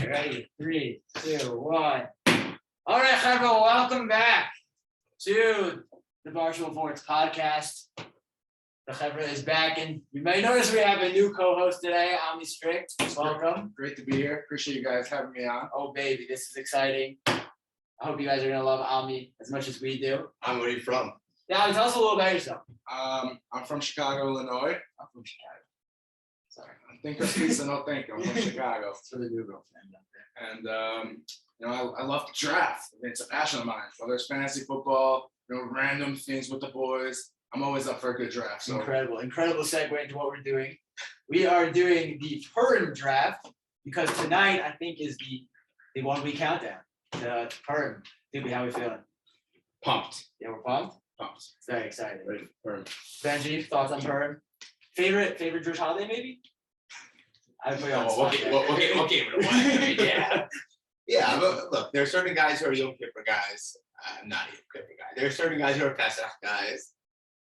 right, ready? 3, 2, 1. All right, chevra, welcome back to the BarShul Vorts podcast. The chevra is back, and you may notice we have a new co-host today, Ami Strict. Welcome. Great to be here. Appreciate you guys having me on. Oh, baby, this is exciting. I hope you guys are going to love Ami as much as we do. Where are you from? Yeah, tell us a little about yourself. I'm from Chicago, Illinois. I'm from Chicago. Sorry. Think of pizza, no thank you. I'm from Chicago. It's for the new girlfriend out there. And, I love to draft. It's a passion of mine. Whether it's fantasy football, random things with the boys. I'm always up for a good draft. So. Incredible segue into what we're doing. We are doing the Purim Draft because tonight I think is the 1 week countdown to Purim. Dude, how we feeling? Pumped. Yeah, we're pumped. Pumped. It's very exciting. Ready for Purim. Benji, thoughts on Purim? Favorite Jewish holiday, maybe? I put you on the spot there. Okay. Yeah, but look, there are certain guys who are Yom Kippur guys. I'm not a Yom Kippur guy. There are certain guys who are Pesach guys.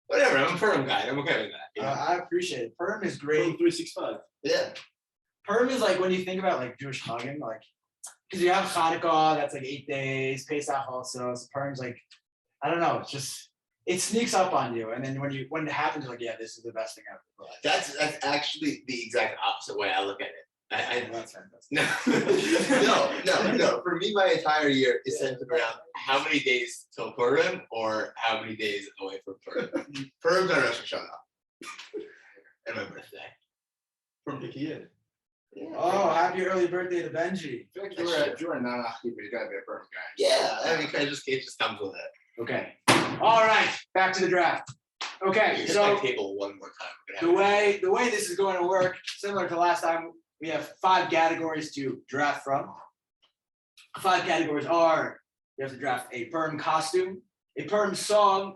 Whatever, I'm a Purim guy. I'm okay with that. I appreciate it. Purim is great. 365. Yeah. Purim is like when you think about like Jewish Chagim, like because you have Hanukkah, that's like 8 days, Pesach also. So Purim's like, I don't know, it's just it sneaks up on you, and then when it happens, you're like, yeah, this is the best thing ever. That's actually the exact opposite way I look at it. That's fantastic. No. For me, my entire year is centered around how many days till Purim or how many days away from Purim. Purim's on Rosh Hashanah. And my birthday. From Pikiyin. Yeah. Oh, happy early birthday to Benji. I feel like if you're a non-Achki, but you gotta be a Purim guy. Yeah, I mean, it just comes with it. Okay. All right, back to the draft. Okay, Here's so my table one more time. the way this is going to work, similar to last time, we have 5 categories to draft from. 5 categories are: you have to draft a Purim costume, a Purim song,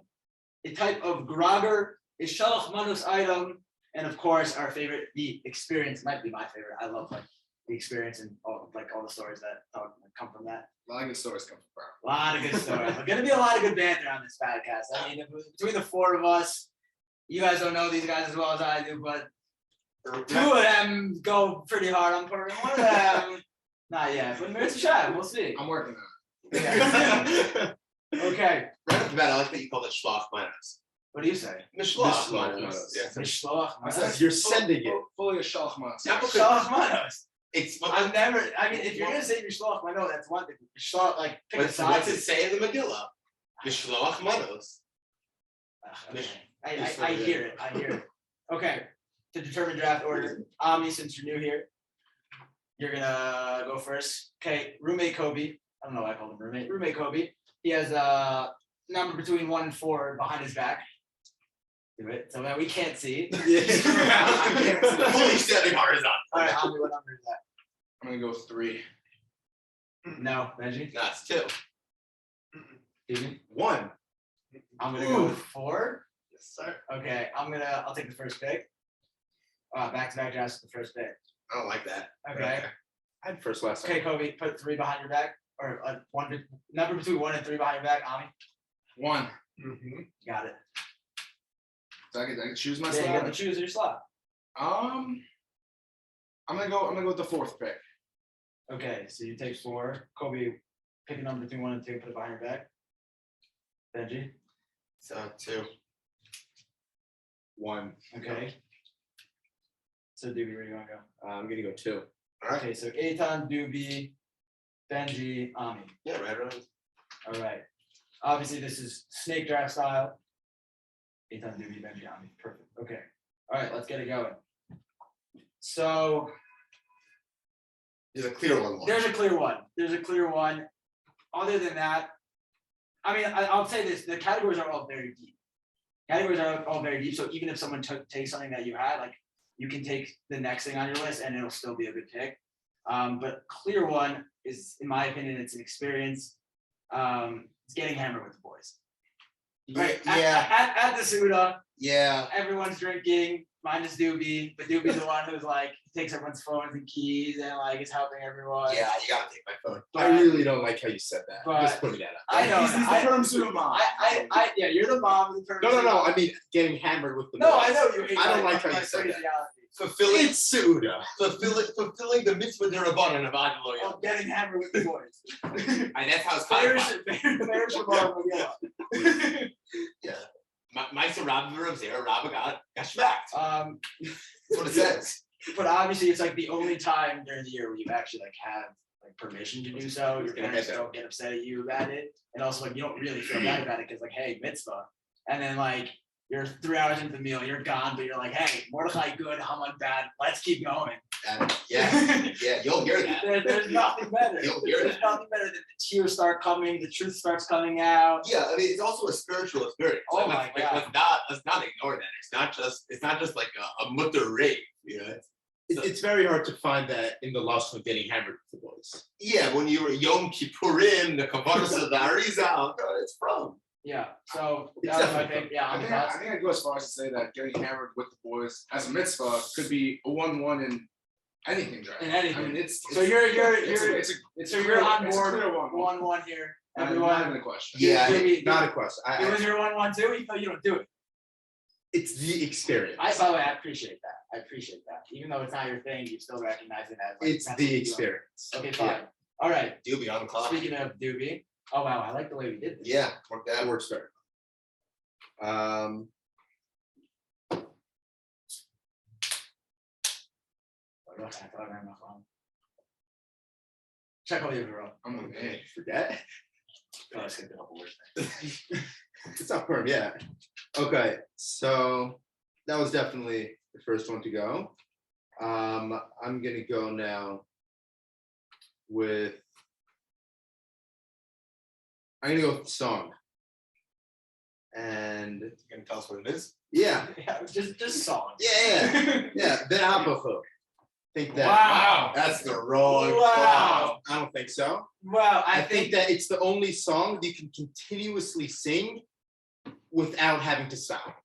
a type of Grogger, a Shaloch Manos item, and of course our favorite, the experience. Might be my favorite. I love like the experience and all the stories that come from that. A lot of good stories come from Purim. A lot of good stories. There's gonna be a lot of good banter on this podcast. I mean, between the 4 of us, you guys don't know these guys as well as I do, but 2 of them go pretty hard on Purim. 1 of them, not yet. But it's a shot. We'll see. I'm working on Yeah. Okay. Right off the bat, I like that you call it Shloch Manos. What do you say? Mishloach Mishloach Manos. Manos. Mishloach it. Manos. You're sending it. Fully a Shalach Manos. Yeah, Mishloach Manos. It's I've never. I mean, if you're gonna say Mishloach Manos, that's one thing. Mishloach, like pick a what's side. it say in the Megillah? Mishloach Manos. Okay. I hear it. I hear it. Okay. To determine draft order, Ami, since you're new here, you're gonna go first. Okay, roommate Kobe. I don't know why I called him roommate. Roommate Kobe. He has a number between 1 and 4 behind his back. Do it so that we can't see. Fully standing horizontal. All right, Ami, what number is that? I'm gonna go 3. No, Benji. No, it's 2. Steven? 1. I'm gonna go with 4. Yes, sir. Okay, I'll take the first pick. Back-to-back drafts with the first pick. I don't like that. Okay. I had first last Okay, Kobe, put 3 behind your back, or number between 1 and 3 behind your back. Ami, 1. got it. So I can choose my Yeah, you got slot. to choose your slot. I'm gonna go with the 4th pick. Okay, so you take 4. Kobe, pick a number between 1 and 2, put it behind your back. Benji, So 2. 1. okay. So Doobie, where do you want to go? I'm gonna go 2. All right. Okay, so Eitan, Doobie, Benji, Ami. Yeah, right around. All right. Obviously, this is snake draft style. Eitan, Doobie, Benji, Ami. Perfect. Okay. All right, let's get it going. So There's a clear one. there's a clear one. Other than that, I mean, I'll say this: the categories are all very deep. So even if someone takes something that you had, like you can take the next thing on your list, and it'll still be a good pick. But clear one is, in my opinion, it's an experience. It's getting hammered with the boys. Right. Yeah. At the Suda, Yeah. everyone's drinking, minus Doobie, but Doobie's the one who's like takes everyone's phones and keys and like is helping everyone. Yeah, you gotta take my phone. But, I really don't like how you said that. but- Just putting that up. I know. He's the Purim Suda mom. Yeah, you're the mom of the person. No. I mean, getting hammered with the No, boys. I know you hate I don't my like how you said that. phraseology. fulfilling It's Suda. fulfilling the mitzvah derabbanan of Ad Lo Yom. Oh, getting hammered with the boys. And that's how it's Bears, codified. Bears from Armageddon. Yeah. Ma'aser Rabba v'Ravzera, Rabba got schmacked. That's what it says. But obviously, it's like the only time during the year where you actually like have like permission to do so. Your parents don't get upset at you about it, and also like you don't really feel bad about it because like, hey, mitzvah, and then like you're 3 hours into the meal, you're gone, but you're like, hey, Mordechai good, Haman bad, let's keep going. Yeah, you'll hear that. There's nothing better. You'll hear There's that. nothing better than the tears start coming, the truth starts coming out. Yeah, I mean, it's also a spiritual experience. Oh Like, my God. let's not ignore that. It's not just like a mutter rave, you know. It's very hard to find that in the lust of getting hammered with the boys. Yeah, when you were Yom Kippurim, the kavanas of the Arizal, it's from. Yeah. So It's that was my definitely pick. Yeah, I on the think thoughts. I'd go as far as to say that getting hammered with the boys as a mitzvah could be a 1-1 in anything draft. In anything. I mean, it's So you're it's so a you're clear- on it's a board clear 1-1. 1-1 here. Not Everyone. even a question. Yeah, Not a question. It was your 1-1 too, even though you don't do it. It's the experience. By the way, I appreciate that. I appreciate that. Even though it's not your thing, you still recognize it as like, It's that's the what you do. experience. Okay, fine. All right. Doobie on the clock. Speaking of Doobie. Oh wow, I like the way we did this. Yeah, work that. That works better. I thought I ran my phone. Check all the overall. I'm like, man. Forget. Oh, I skipped a couple words. It's not firm yet. Okay, so that was definitely the first one to go. I'm gonna go now with. I'm gonna go with the song. And You gonna tell us what it is? yeah, Yeah, just songs. yeah. Ben Abachu. Think that. Wow. That's the wrong. Wow. I don't think so. Well, I think that it's the only song that you can continuously sing without having to stop.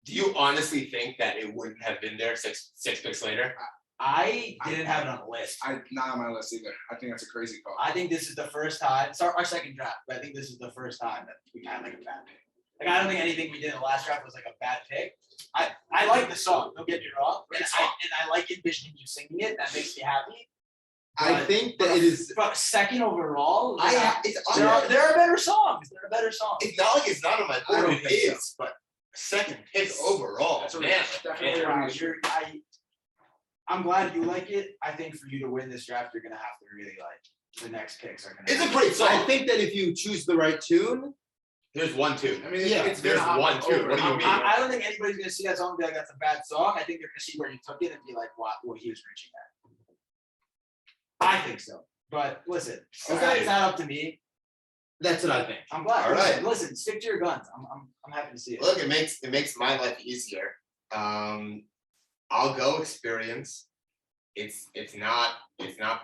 Do you honestly think that it wouldn't have been there six picks later? I didn't have it on the list. Not on my list either. I think that's a crazy call. I think this is the first time. It's our second draft, but I think this is the first time that we had like a bad pick. Like I don't think anything we did in the last draft was like a bad pick. I like the song. Don't get me wrong. And I like envisioning you singing it. That makes me happy. I But- think that it is. But second overall, There there are better songs. There are better songs. It's not like it's not on my I don't board. It think so. is, but second pick overall. That's a Man, definitely Wow, a reach. I'm glad you like it. I think for you to win this draft, you're gonna have to really like the next picks are gonna. it's a great So I song. think that if you choose the right tune, There's 1-2. I mean, Yeah, it's there's been a one, hot two. over. What do you mean? I don't think anybody's gonna see that song and be like, that's a bad song. I think they're gonna see where you took it and be like, what he was reaching at. I think so. But listen, Okay. it's not up to me. that's what I think. I'm glad. All right. Listen, stick to your guns. I'm happy to see it. Look, it makes my life easier. I'll go experience. It's not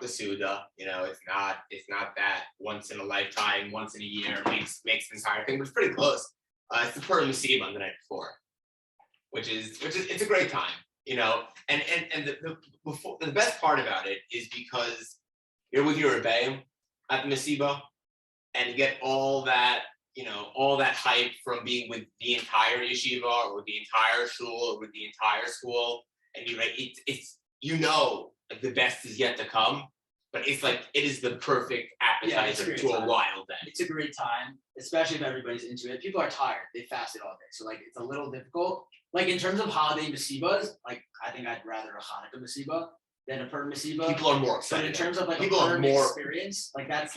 the Suda, you know, it's not that once in a lifetime, once in a year makes the entire thing, but it's pretty close. It's the Purim Masiba on the night before, which is it's a great time, you know, and the best part about it is because you're with your rebbe at the Masiba, and you get all that, you know, all that hype from being with the entire yeshiva or with the entire shul or with the entire school, and you're like, it's you know, like the best is yet to come, but it's like it is the perfect Yeah, it's a appetizer great to a time. wild day. It's a great time, especially if everybody's into it. People are tired. They fasted all day. So like it's a little difficult. Like in terms of holiday masibas, like I think I'd rather a Hanukkah masiba than a Purim masiba. People are more But excited. in terms of like People a are Purim more- experience, like that's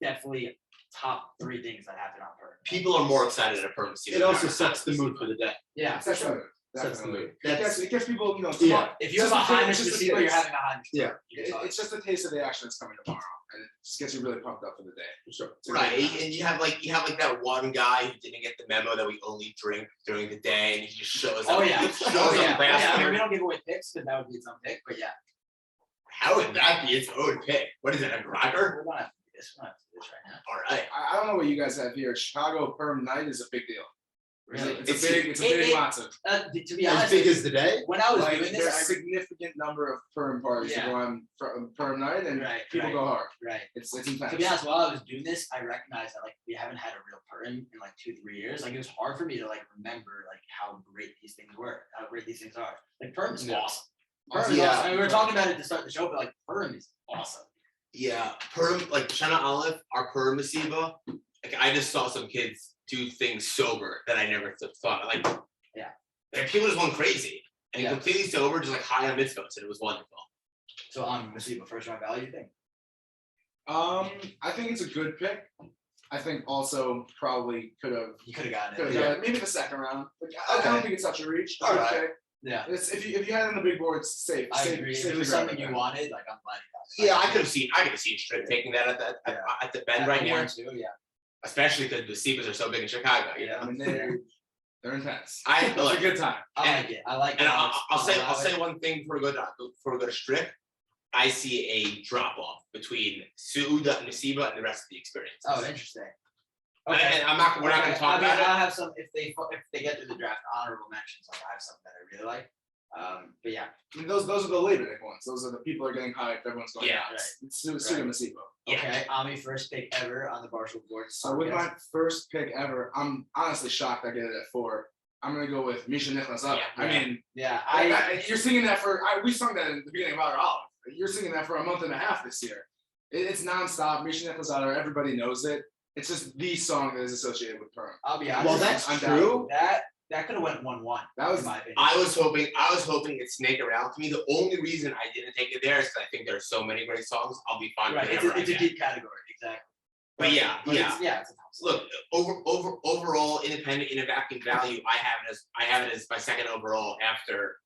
definitely top 3 things that happen on Purim. People are more excited at a Purim Masiba It than also at a sets the Hanukkah mood Masiba. for the day. Yeah, for sure. Sets the Definitely. mood. It gets people, you know, Yeah. tomorrow. If you have a Just a Hanukkah taste, just a masiba, you're taste. having a Hanukkah. Yeah. It's just a taste of the action that's coming tomorrow, and it just gets you really pumped up for the day. Sure. It's a great Right, time. and you have like that one guy who didn't get the memo that we only drink during the day, and he just shows up. Oh yeah. shows Oh up yeah. I mean, bastard. we don't give away picks because that would be its own pick, but yeah. How would that be its own pick? What is it, a Grogger? We're gonna have to do this. We're gonna have to do this right now. All right. I don't know what you guys have here. Chicago Purim night is a big deal. Really? It's a big It- matzah. To be As honest, big as the day. when I was Like, doing there's a this, I significant number of Purim parties Yeah. that go on for Purim night, and Right, people right. go hard. right. It's intense. To be honest, while I was doing this, I recognized that like we haven't had a real Purim in like 2-3 years. Like it was hard for me to like remember like how great these things were, how great these things are. Like Purim is Yeah. awesome. Purim is Yeah. awesome. I mean, we were talking about it to start the show, but like Purim is awesome. Yeah, Purim, like Shana Aleph, our Purim Masiba, like I just saw some kids do things sober that I never thought. Like, Yeah. like people just went crazy and Yeah. completely sober, just like high on mitzvahs, and it was wonderful. So on Masiba, first round value, you think? I think it's a good pick. I think also probably could have You could have gotten got it. it. Maybe the second round. Like, I Okay. don't think it's such a reach. All It's right. okay. Yeah, It's, if you had it on the big board, it's safe. I safe, agree. If safe it was to grab something you there. wanted, like I'm glad you got it. Yeah, I could have seen Strick taking that at the bend right now, Too, yeah. especially because the Masiba's are so big in Chicago. You know, I mean, they're intense. I It's a good time. I like it. I like and it. I'll say one thing before we go to Strick. I see a drop off between Suuda and Masiba and the rest of the experience. Oh, interesting. And we're not going to talk about it. I'll have some if they get through the draft honorable mentions. Like I have something that I really like. But yeah, I mean, those are the Labor Day ones. Those are the people are getting hyped. Everyone's going Yeah, nuts. It's Suda Masibo. Yeah. okay. Ami first pick ever on the BarShul Vorts. So with my first pick ever, I'm honestly shocked I get it at 4. I'm gonna go with Misha Nicholas. I mean, yeah, you're singing that we sung that in the beginning of our Olive. You're singing that for a month and a half this year. It's nonstop. Misha Nicholas, everybody knows it. It's just the song that is associated with Purim. I'll be honest. Well, that's Undoubtedly. true. That could have went 1-1. That was in my opinion. I was hoping it'd snake around to me. The only reason I didn't take it there is because I think there's so many great songs. I'll be fine right. with It's whatever a I get. deep category, exactly. But yeah. It's a top song. Look, overall independent in a vacuum value, I have it as my second overall after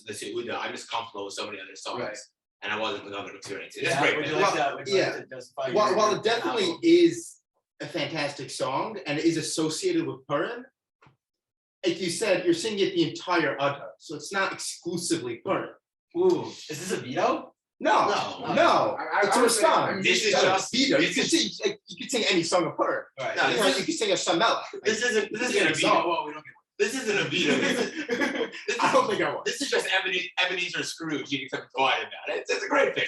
the Suuda. I'm just comfortable with so many other songs, Right. and I wasn't with other experiences. It's Yeah, great. would you man. like that? Would you like to justify your- While your it definitely novel? is a fantastic song and it is associated with Purim, like you said, you're singing it the entire Adha, so it's not exclusively Purim. Ooh, is this a veto? No, No. no, I it's a would say- response. I mean, This is It's not a just- veto. You this can is- sing, like, you can sing any song of Purim. Right. No, You know, you can sing a Shamela. This isn't a It's veto. Whoa, we don't get This isn't a veto. This I is, don't think I was. this is just Ebenezer Scrooge. You can keep quiet about it. It's a great thing.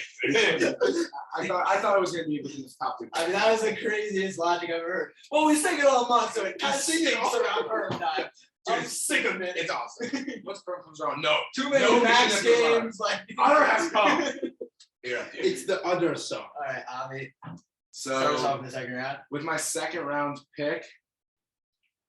I thought it was gonna be within this top 2. I mean, that was the craziest logic I've ever heard. Well, we sing it all month, so it kind of sing it stinks all around Purim time. I'm Dude, sick of it. It's awesome. Once Purim comes around, no. Too many No Max Mission Nicholas games. Like, Honor has come. You're up, dude. It's the other song. All right, Ami. Start us off So in the second round. with my second round pick,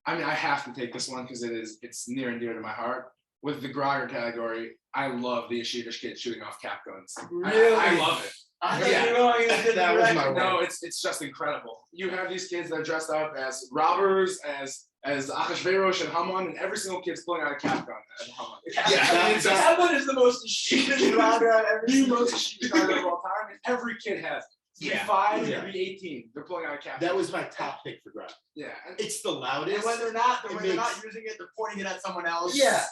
I mean, I have to take this one because it's near and dear to my heart. With the Grogger category, I love the Yeshivish kids shooting off cap guns. Really? I love it. I thought Yeah. you were going in a different That was my direction. one. No, it's just incredible. You have these kids that are dressed up as robbers, as Achashverosh and Haman, and every single kid's pulling out a cap gun at Haman. Yeah, that one is the most yeshivish Grogger I've ever The seen. most Yeshivish Grogger of all time, and every kid has it. Yeah. 5 Yeah. to 18, they're pulling out a cap That gun. was my top pick for Grab. Yeah. And It's the And loudest. when they're not, It when they're not makes- using it, they're pointing it at someone else. Yeah.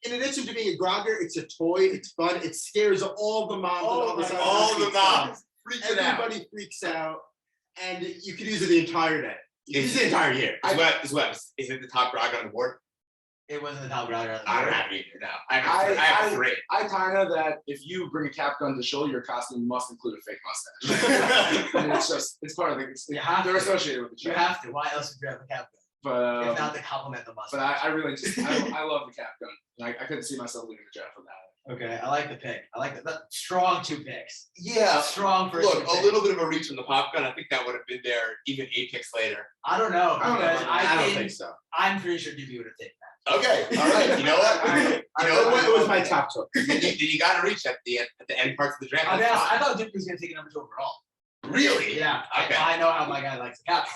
In addition to being a grogger, it's a toy, it's fun, it scares all the moms on all the my sides. God. All the street. moms. Freaking out. Everybody freaks out, and you could use it the entire day. Use it the entire year. Is it the top rock on the board? It wasn't the top Grogger. I don't have it either. No, I I- have 3. I kind of that if you bring a cap gun to show your costume must include a fake mustache. And it's part of the. You have They're to. associated with the You job. have to. Why else would you have a cap gun? But If not to compliment the but mustache. I really just I love the cap gun. Like I couldn't see myself leaving the draft without it. Okay, I like the pick. I like the strong 2 picks. Yeah. Strong first. Look, 2 a picks. little bit of a reach from the pop gun. I think that would have been there even 8 picks later. I don't know. I don't know. Because I don't think think so. I'm pretty sure DB would have taken that. Okay, all right. You know what? You know what? It was my top choice. You got to reach at the end parts of the draft. I mean, That's I fine. thought DB was going to take number 2 overall. Really? Yeah, Okay. I know how my guy likes the cap.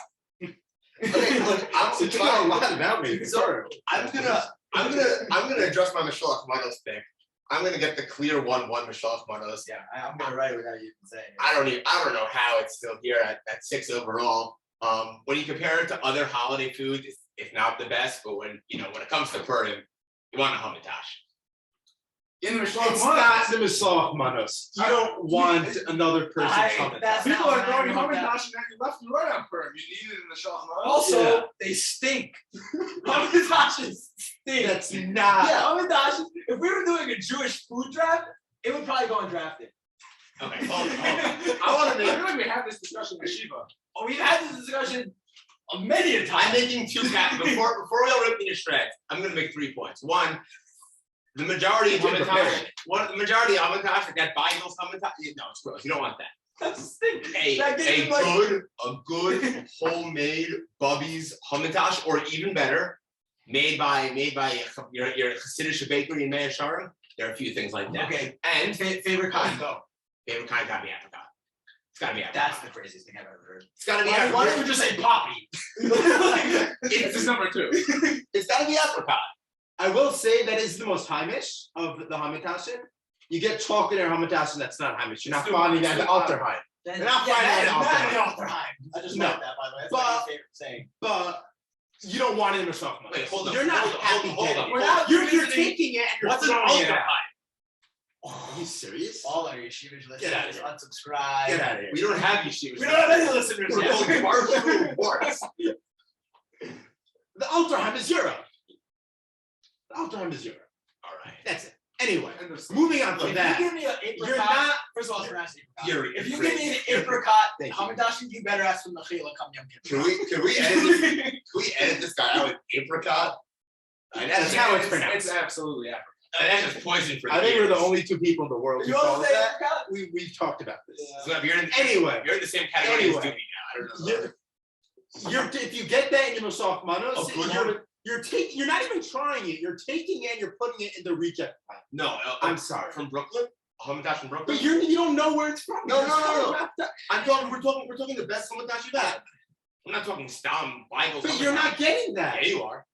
Okay, look, So you know a lot about me. So, I'm gonna address my Shaloch Manos pick. I'm gonna get the clear 1-1 Shaloch Manos. Yeah, I'm going to write it without you even saying it. I don't know how it's still here at 6 overall. When you compare it to other holiday foods, it's not the best, but when it comes to Purim, you want a hamantash. In the It's Mishloach not the Misloch Manos. You don't want another person coming. that's people not are throwing what I meant. Hamantash and you left and right on Purim. You need it in the Mishloach Also, Yeah. they stink. Hamantashes stink. That's not. Yeah, hamantashes. If we were doing a Jewish food draft, it would probably go undrafted. Okay, hold on. I want to I make. feel like we had this discussion with Shiva. Oh, we've had this discussion many a I'm time. making 2 before we all rip me to shreds. I'm gonna make 3 points. One, The majority of Get prepared. Hamantash, that Bible Hamantash, no, it's gross. You don't want that. That's stinking. A good homemade Bubby's Hamantash, or even better, made by your Hasidic bakery in Mea Sharim. There are a few things like that. Okay. And Favorite kind though. favorite kind gotta be apricot. It's gotta be apricot. That's the craziest thing I've ever heard. It's gotta be Why apricot. don't we just say poppy? It's his number 2. It's gotta be apricot. I will say that is the most Haimish of the Hamantashen. You get chocolate or Hamantashen that's not Haimish. You're not finding that in Alterheim. Then, They're not finding that in Alterheim. I just No. like that, by the way. That's But- my favorite saying. But you don't want it in a soft Wait, hold on. You're not happy Hold getting on. it. We're not You're visiting- taking it and you're What's an throwing it out. Alterheim? Are you serious? All our yeshivas Get outta listeners, here. unsubscribe. Get out of here. We don't have yeshivas. We don't have any listeners We're called yet. BarShul Vorts. The Alterheim is Europe. The Alterheim is Europe. All right. That's it. Anyway, End of moving on from If that. you give me an apricot, You're not. first of all, it's pronounced apricot. You're If you give me an apricot Thank you. Hamantash, you better ask for Mechila come Yom Kippur. Can we edit this guy out with apricot? That's how it's pronounced. It's absolutely apricot. That's just poison for I think we're the ears. only two people in the world who You want call to it say that. apricot? We've talked about this. Yeah. So if you're in, Anyway. you're in the same category Anyway. as Doobie now. I don't know. You're if you get that in your soft Manos, Oh, good you're not even trying it. You're taking it and you're putting it in the reject pile. No, I'm sorry. from Brooklyn. Hamantash from Brooklyn. But you don't know where it's from. No, You're no, just no, no. wrapped up. We're talking the best Hamantash you've had. I'm not talking Stam Bible. But you're not getting that. Yeah, you are.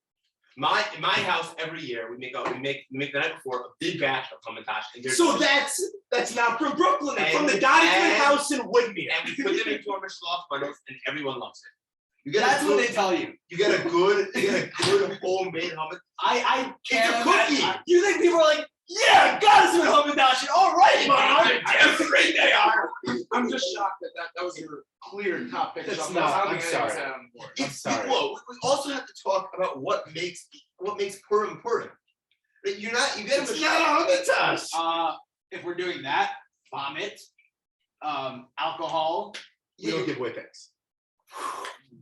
My house every year we make the night before a big batch of Hamantash. And there's So that's not from Brooklyn. It's from the And- Godfrey house in Woodmere. and we put them into our Shaloch Manos, and everyone loves it. You get That's a what good, they tell you. you get a good homemade hummus. I can't It's a cookie. imagine- You think people are like, yeah, God is doing Hamantash. All right, man. Damn straight they are. I'm just shocked that was your clear top pick. That's Shop. not- I don't I'm think anyone's sorry. had on board. I'm sorry. Well, we also have to talk about what makes Purim Purim. Right, you get It's them not Hamantash. If we're doing that, vomit, alcohol. We don't give away picks.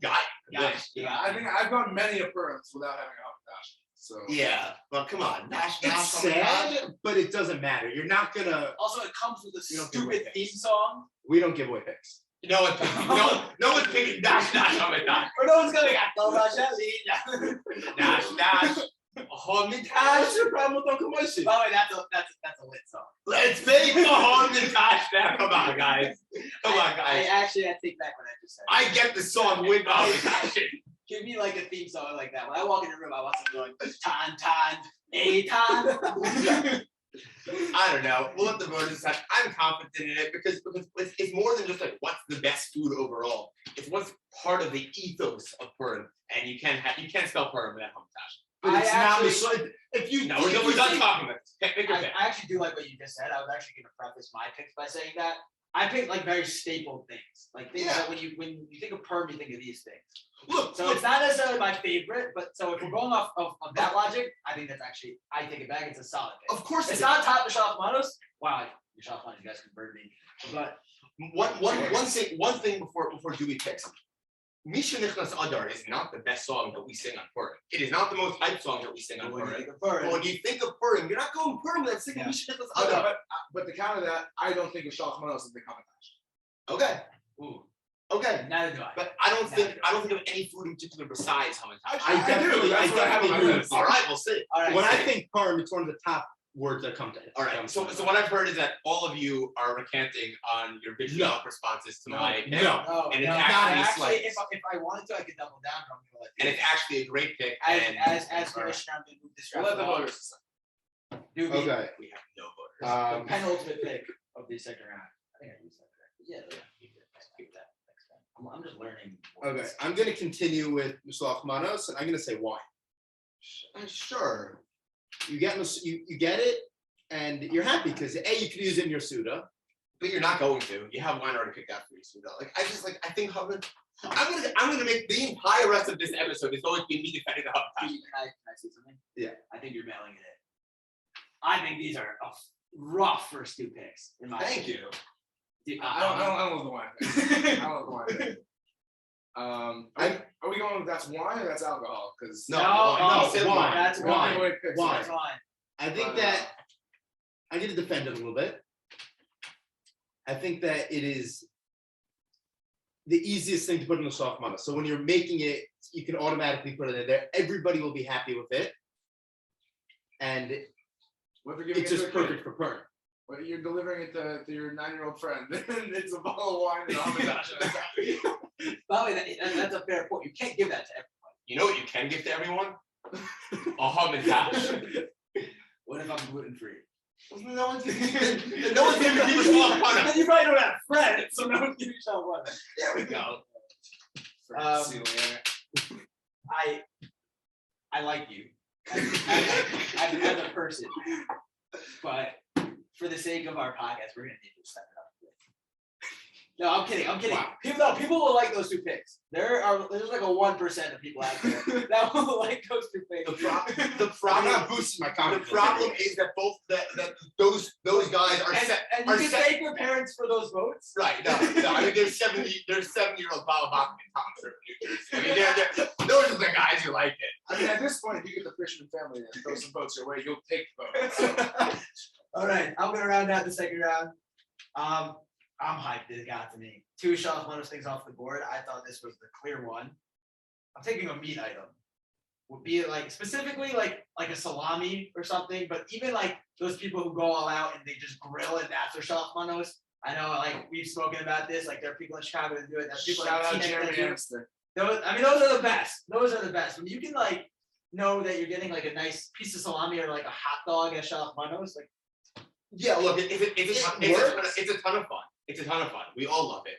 Got Yes, Yeah, I think I've gone many a Purims without having a Hamantash. So Yeah, well, come on, Nash. It's sad, but it doesn't matter. You're not gonna. Also, it comes with a You don't give away stupid theme picks. song. We don't give away picks. You know what? No one's picking Nash Hamantash. Or no one's going, Hamantash. Nash. Hamantash. What's your problem with Uncle Moishy? By the way, that's a lit song. Let's make a Hamantash now. Come on, guys. Come on, I guys. actually take back what I just said. I get the song with Hamantash. Give me like a theme song like that. When I walk in the room, I want someone going, tan, a tan. I don't know. We'll let the voters decide. I'm confident in it because it's more than just like what's the best food overall. It's what's part of the ethos of Purim, and you can't spell Purim without Hamantash. But I it's actually- not. If you No, we're done talking about this. Pick your pick. I actually do like what you just said. I was actually going to preface my picks by saying that I picked like very staple things, like things Yeah. that when you think of Purim, you think of these things. Look, So it's not necessarily my favorite, but so if we're going off of that logic, I think that's actually I take it back. It's a solid pick. of course It's not top of Shaloch Manos. Wow, your Shaloch Manos, you guys converted me. But One thing before Dewey picks. Misha Nichnas Adar is not the best song that we sing on Purim. It is not the most hyped song that we sing on when you Purim. think of Purim, But when you think of Purim, you're not going Purim without singing Yeah. Misha Nichnas But, Adar. but to counter that, I don't think of Shaloch Manos as the Hamantash. Okay. ooh, Okay. neither do I. But I don't think of any food in particular besides Hamantash. I definitely agree. All right, we'll see. All right, When I so- think Purim, it's one of the top words that come to it. All right. So what I've heard is that all of you are recanting on your visual responses to my pick. No. No, And it's no, actually if I wanted to, I could double down. But I'm gonna let And you. it's actually a great pick. As commissioner, I'm gonna move this We'll draft let the along. voters decide. Do the Okay. We have no voters. penultimate pick of the second round. I think I used that correctly. Yeah, keep that next time. I'm just learning. Okay, I'm gonna continue with Mishlach Manos, and I'm gonna say wine. Sure. You get you get it, and you're happy because A, you can use it in your Suda. But you're not going to. You have wine already picked out for you. So I think I'm gonna make the entire rest of this episode is going to be me defending the Hamantash. Can I say something? Yeah. I think you're mailing it in. I think these are a rough first two picks. In my Thank opinion. you. Dude, I don't love the wine. I don't love the wine. Are we going with that's wine or that's alcohol? Because No, No, he said wine. That's Wine. wine. Wine. That's wine. I think that I need to defend it a little bit. I think that it is the easiest thing to put in the soft Manos. So when you're making it, you can automatically put it in there. Everybody will be happy with it. And What if you're giving it's it to just a kid? perfect for Purim. What you're delivering it to your 9-year-old friend? It's a bottle of wine and almond. By the way, that's a fair point. You can't give that to everyone. You know what you can give to everyone? A hamantash. What if I'm gluten free? No one's gonna give you soft Manos. Then you probably don't have friends, so no one's giving you soft Manos. There we go. I like you as a person, but for the sake of our podcast, we're gonna need to step it up. No, I'm kidding. Wow. People will like those two picks. There's like a 1% of people out there that will like those two picks. The I'm problem, not boosting my the confidence. problem is that both that those guys are set. And are you can set- thank your parents for those votes. Right, no, I mean, there's 7-year-old Bob Hoffman and Tom Sherman, New Jersey. I mean, they're those are the guys who like it. I mean, at this point, if you get the Fishman family and throw some votes your way, you'll take the vote. All right, I'm gonna round out the second round. I'm hyped. This got to me. 2 Shaloch Manos things off the board. I thought this was the clear one. I'm taking a meat item. Would be it like specifically like a salami or something, but even like those people who go all out and they just grill it after Shaloch Manos. I know, like we've spoken about this. Like there are people in Chicago that do it. There's people Shout like out Teaneck Jeremy that do it. Amster. Those are the best. Those are the best. When you can like know that you're getting like a nice piece of salami or like a hot dog at Shaloch Manos, like Yeah, look, it's It a ton of fun. It's a ton of fun. We all love it.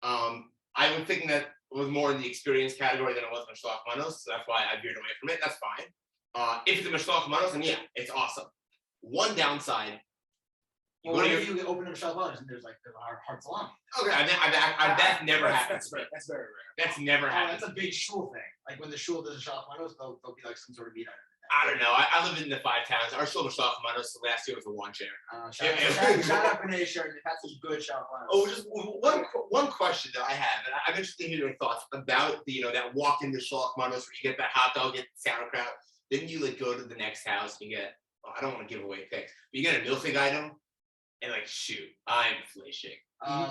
I was thinking that it was more in the experience category than it was in Shaloch Manos, so that's why I veered away from it. That's fine. If it's in Shaloch Manos, then yeah, it's awesome. One downside. well, what if you open up Shaloch Manos and there's like the hard salami? Okay, that never happens. That's very rare. That's never Oh, happened. that's a big shul thing. Like when the shul does a Shaloch Manos, there'll be like some sort of meat item. I don't know. I live in the 5 towns. Our shoulder Shaloch Manos last year was a lawn chair. Shout out B'nai Shur. They've had some good Shaloch Manos. Oh, just one question that I have, and I'm interested to hear your thoughts about the that walk into Shaloch Manos where you get that hot dog, get the sauerkraut, then you like go to the next house and you get. Oh, I don't want to give away picks, but you get a milchig item, and like shoot, I'm flashing.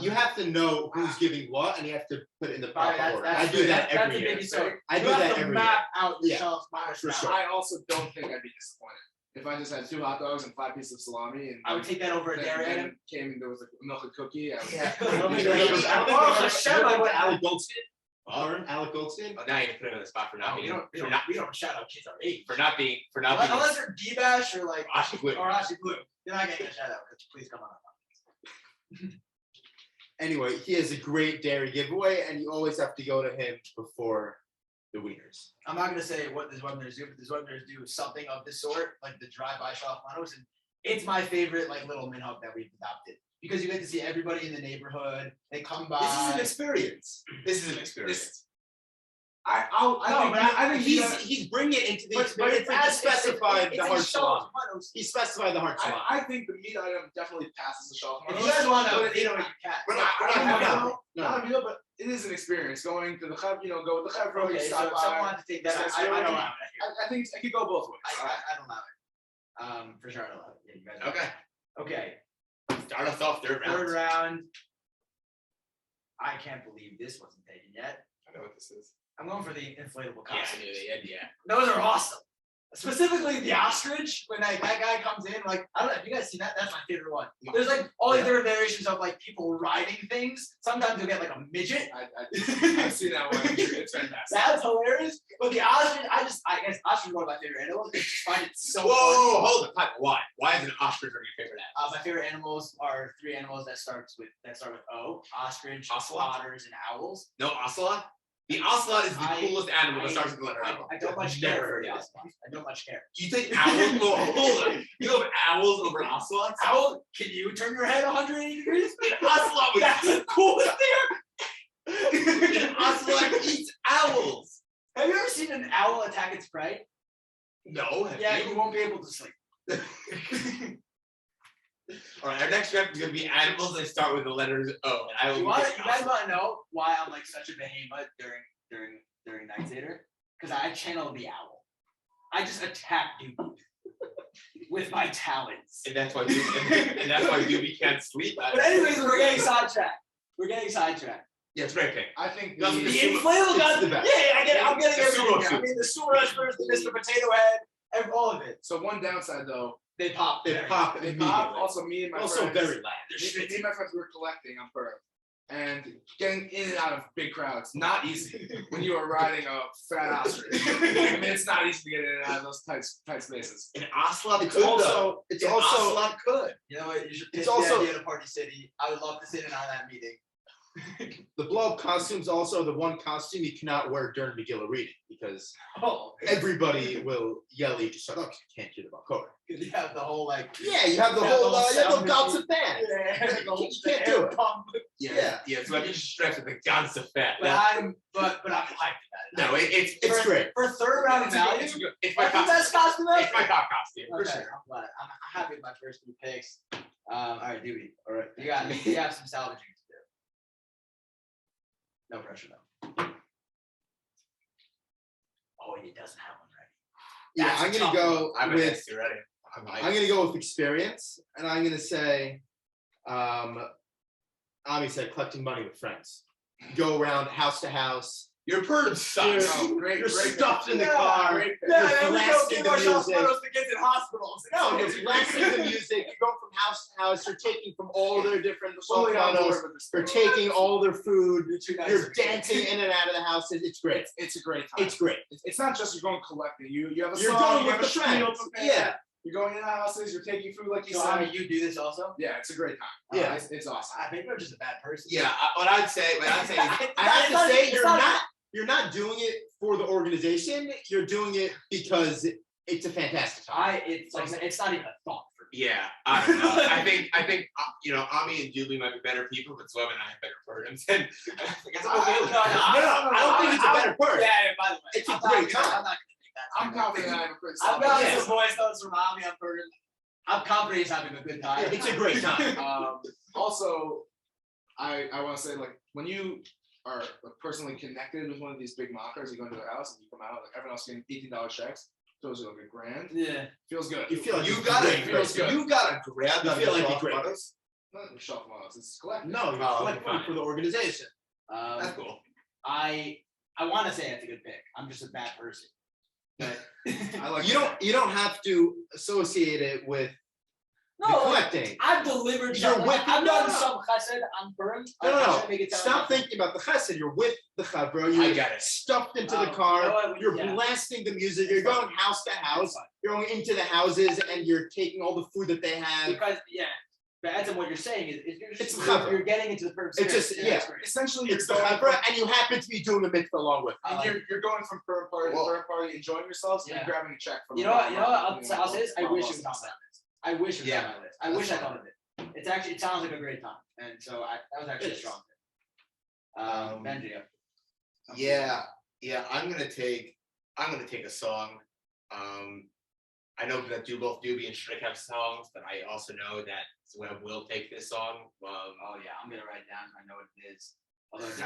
You have to know who's giving what, and you have to put it in the proper order. I that's do that that's every a year. biggie. So I do you have that to every map out the Yeah, Shaloch Manos. for now. sure. I also don't think I'd be disappointed if I just had 2 hot dogs and 5 pieces of salami and I would take that over a dairy then item. came and there was like a milk and cookie. I would, Yeah. Oh, Hashem, I would- Alec Goldstein. Alec Goldstein. Oh, now you're putting him in the spot for not being we don't shout out kids our age. for not being Unless they're D-Bash or like Ashi Blue. or Ashi Blue. You're not getting a shout out. Please come on. Anyway, he has a great dairy giveaway, and you always have to go to him before the wieners. I'm not gonna say what these webinars do, but these webinars do something of this sort, like the drive-by Shaloch Manos, and it's my favorite like little minhag that we've adopted because you get to see everybody in the neighborhood. They come by. This is an experience. This is an experience. I think He's bringing it into the but experience. it's as specified it's the in hard Shaloch salami. Manos. He specified the hard salami. I think the meat item definitely passes the Shaloch If Manos. you guys want But to, you know, you can. We're not not a meal, but it is an experience going to the go with the chevra. Okay, you so stop if by. someone wants to take that, I don't allow it. I think it could go both ways. I don't allow it. For sure, I don't allow it. Yeah, you guys. Okay. Okay. Start us off third round. Third round. I can't believe this wasn't taken yet. I know what this is. I'm going for the inflatable Yeah, costume. yeah. Those are awesome. Specifically the ostrich, when that guy comes in, like, I don't know if you guys see that, that's my favorite one. There's like all these different variations of like people riding things. Sometimes you'll get like a midget. I've seen that one. It's fantastic. That's hilarious. But the ostrich, I guess ostrich is one of my favorite animals. I just find it so funny. Whoa, hold on. Why? Why is an ostrich your favorite animal? My favorite animals are 3 animals that start with O: ostrich, Ocelot? otters, and owls. No ocelot? The ocelot is the I- coolest animal that starts with the letter O. I don't much Never care for heard the of it. ocelot. I don't much care. You think owls? Oh, hold on. You have owls over ocelots? Owl, can you turn your head 180 degrees? An ocelot would That's the coolest thing. An ocelot eats owls. Have you ever seen an owl attack its prey? No. Have Yeah, you? you won't be able to sleep. All right, our next rep is going to be animals that start with the letters O. And I will You be guys ocelot. want to know why I'm like such a behemoth during Night Seder? Because I channel the owl. I just attack dude. with my talents. And that's why Doobie can't sleep. But anyways, we're getting sidetracked. Yeah, it's a great pick. I think Doesn't The the sumo- inflatable gun. it's the best. Yeah, I get it. I'm getting The everything. sumo here. I suit. mean, the sewer rushers, the Mr. Potato Head, and all of it. so. One downside though, They pop. They very pop fast. they immediately. pop. Also, me and my Also friends, very loud. me and my friends were collecting on Purim, and getting in and out of big crowds not easy when you are riding a fat ostrich. I mean, it's not easy to get in and out of those tight spaces. And Ocelot It's could also though. it's And also Ocelot could. You know what? You should It's pitch also- the idea to Party City. I would love to sit in on that meeting. the blow up costumes. Also, the one costume you cannot wear during Megillah reading because Oh, everybody will yell at you. Shaloch, you can't hear the Balkor. because you have the whole like. Yeah, you have the Yeah, whole the whole you have the sound belts machine. of fan. Yeah, You can't do it. pump. Yeah. So I just stress with the guns of fat. But I'm hyped about it. No, It's for, great. for third round It's value. it's my That's the costume. best costume ever. It's my top costume for Okay, sure. I'm glad. I'm happy with my first two picks. All right, Dewey. All right. You have some salvaging to do. No pressure though. Oh, he doesn't have one ready. Yeah, That's a I'm gonna tough go I'm with with you ready. I'm I'm gonna go with experience, and I'm gonna say, Ami said collecting money with friends. Go around house to house. Your Purim You're, sucks. Oh, great, you're great stuffed in the Yeah, car. great pick. You're Yeah, we go blasting give the ourselves music. Manos to kids in hospitals. No, you're blasting the music. You're going from house to house. You're taking from all their different Fully on manos. board with this. You're taking all their food. You're too nice. You're dancing in and out of the houses. It's great. It's a great time. It's great. It's not just you're going collecting. You have a You're song, going you with have a the spiel friends. prepared. Yeah. You're going in the houses. You're taking food like you So, said. I mean, you do this also? Yeah, it's a great time. Yeah. It's awesome. I think you're just a bad person. Yeah, what I'd say is I have to say, you're not doing it for the organization. You're doing it because it's a fantastic time. It's not even a thought for me. yeah, I don't know. I think Ami and Julie might be better people, but Sweb and I have better Purims. And I guess I'm okay with No, that. I don't think it's a better part. Yeah, by the way. It's a I'm not great gonna- time. I'm not gonna make that. I'm confident I have a great I've got Yes. some voice notes from Ami. I'm confident he's having a good time. It's a great time. Also, I want to say, like, when you are like, personally connected with one of these big mockers, you go into their house and you come out, like everyone else getting $18 checks, throws you like $1,000. Yeah. Feels good. You feel like You you're gotta, great feels person. good. you gotta grab You them. feel like off you're great. photos. Not the shelf models, it's collecting. No, you're Oh, collecting fine. for the organization. That's cool. I want to say it's a good pick. I'm just a bad person. But I like You don't have to associate it with the no, collecting. I've delivered. You're Some, with- I've done no. some chesed on Purim. No. Make it sound Stop like- thinking about the chesed. You're with the chevra. I You're get it. stuffed into Oh, the car. you know what? You're Yeah. blasting the music. You're going house to house. You're going into the houses and you're taking all the food that they have. Because but that's what you're saying is you're, It's just, the chevra. you're getting into the Purim. It's just- spirit. yeah. That's great. Essentially, It's the you're going chevra, and you happen to be doing the mitzvah along with. and you're going from Purim party to Whoa. Purim party, enjoying yourselves, and Yeah. you're grabbing a check from. You know what? I'll say this. I wish it was on my list. I wish it was on my list. I wish I thought of it. It sounds like a great time, and so that was actually a It is. strong pick. Benji. Yeah, I'm gonna take a song. I know that both Doobie and Strick have songs, but I also know that Sweb will take this song. Oh yeah, I'm gonna write it down. I know what it is. Although it's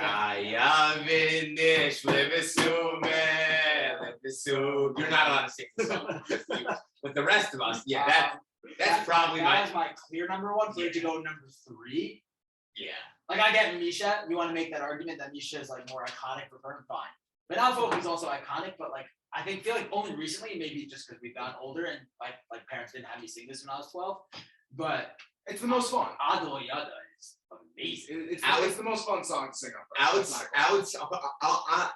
You're not allowed to sing the song, but the rest of us, that's probably that is my my clear number one. For it to go number 3. yeah. Like I get Misha. You want to make that argument that Misha is like more iconic for Purim, fine. But now Folk is also iconic, but like I feel like only recently, maybe just because we've gotten older and like parents didn't have me sing this when I was 12. But It's the most fun. Adol Yada is amazing. It's the most fun song to sing on Purim.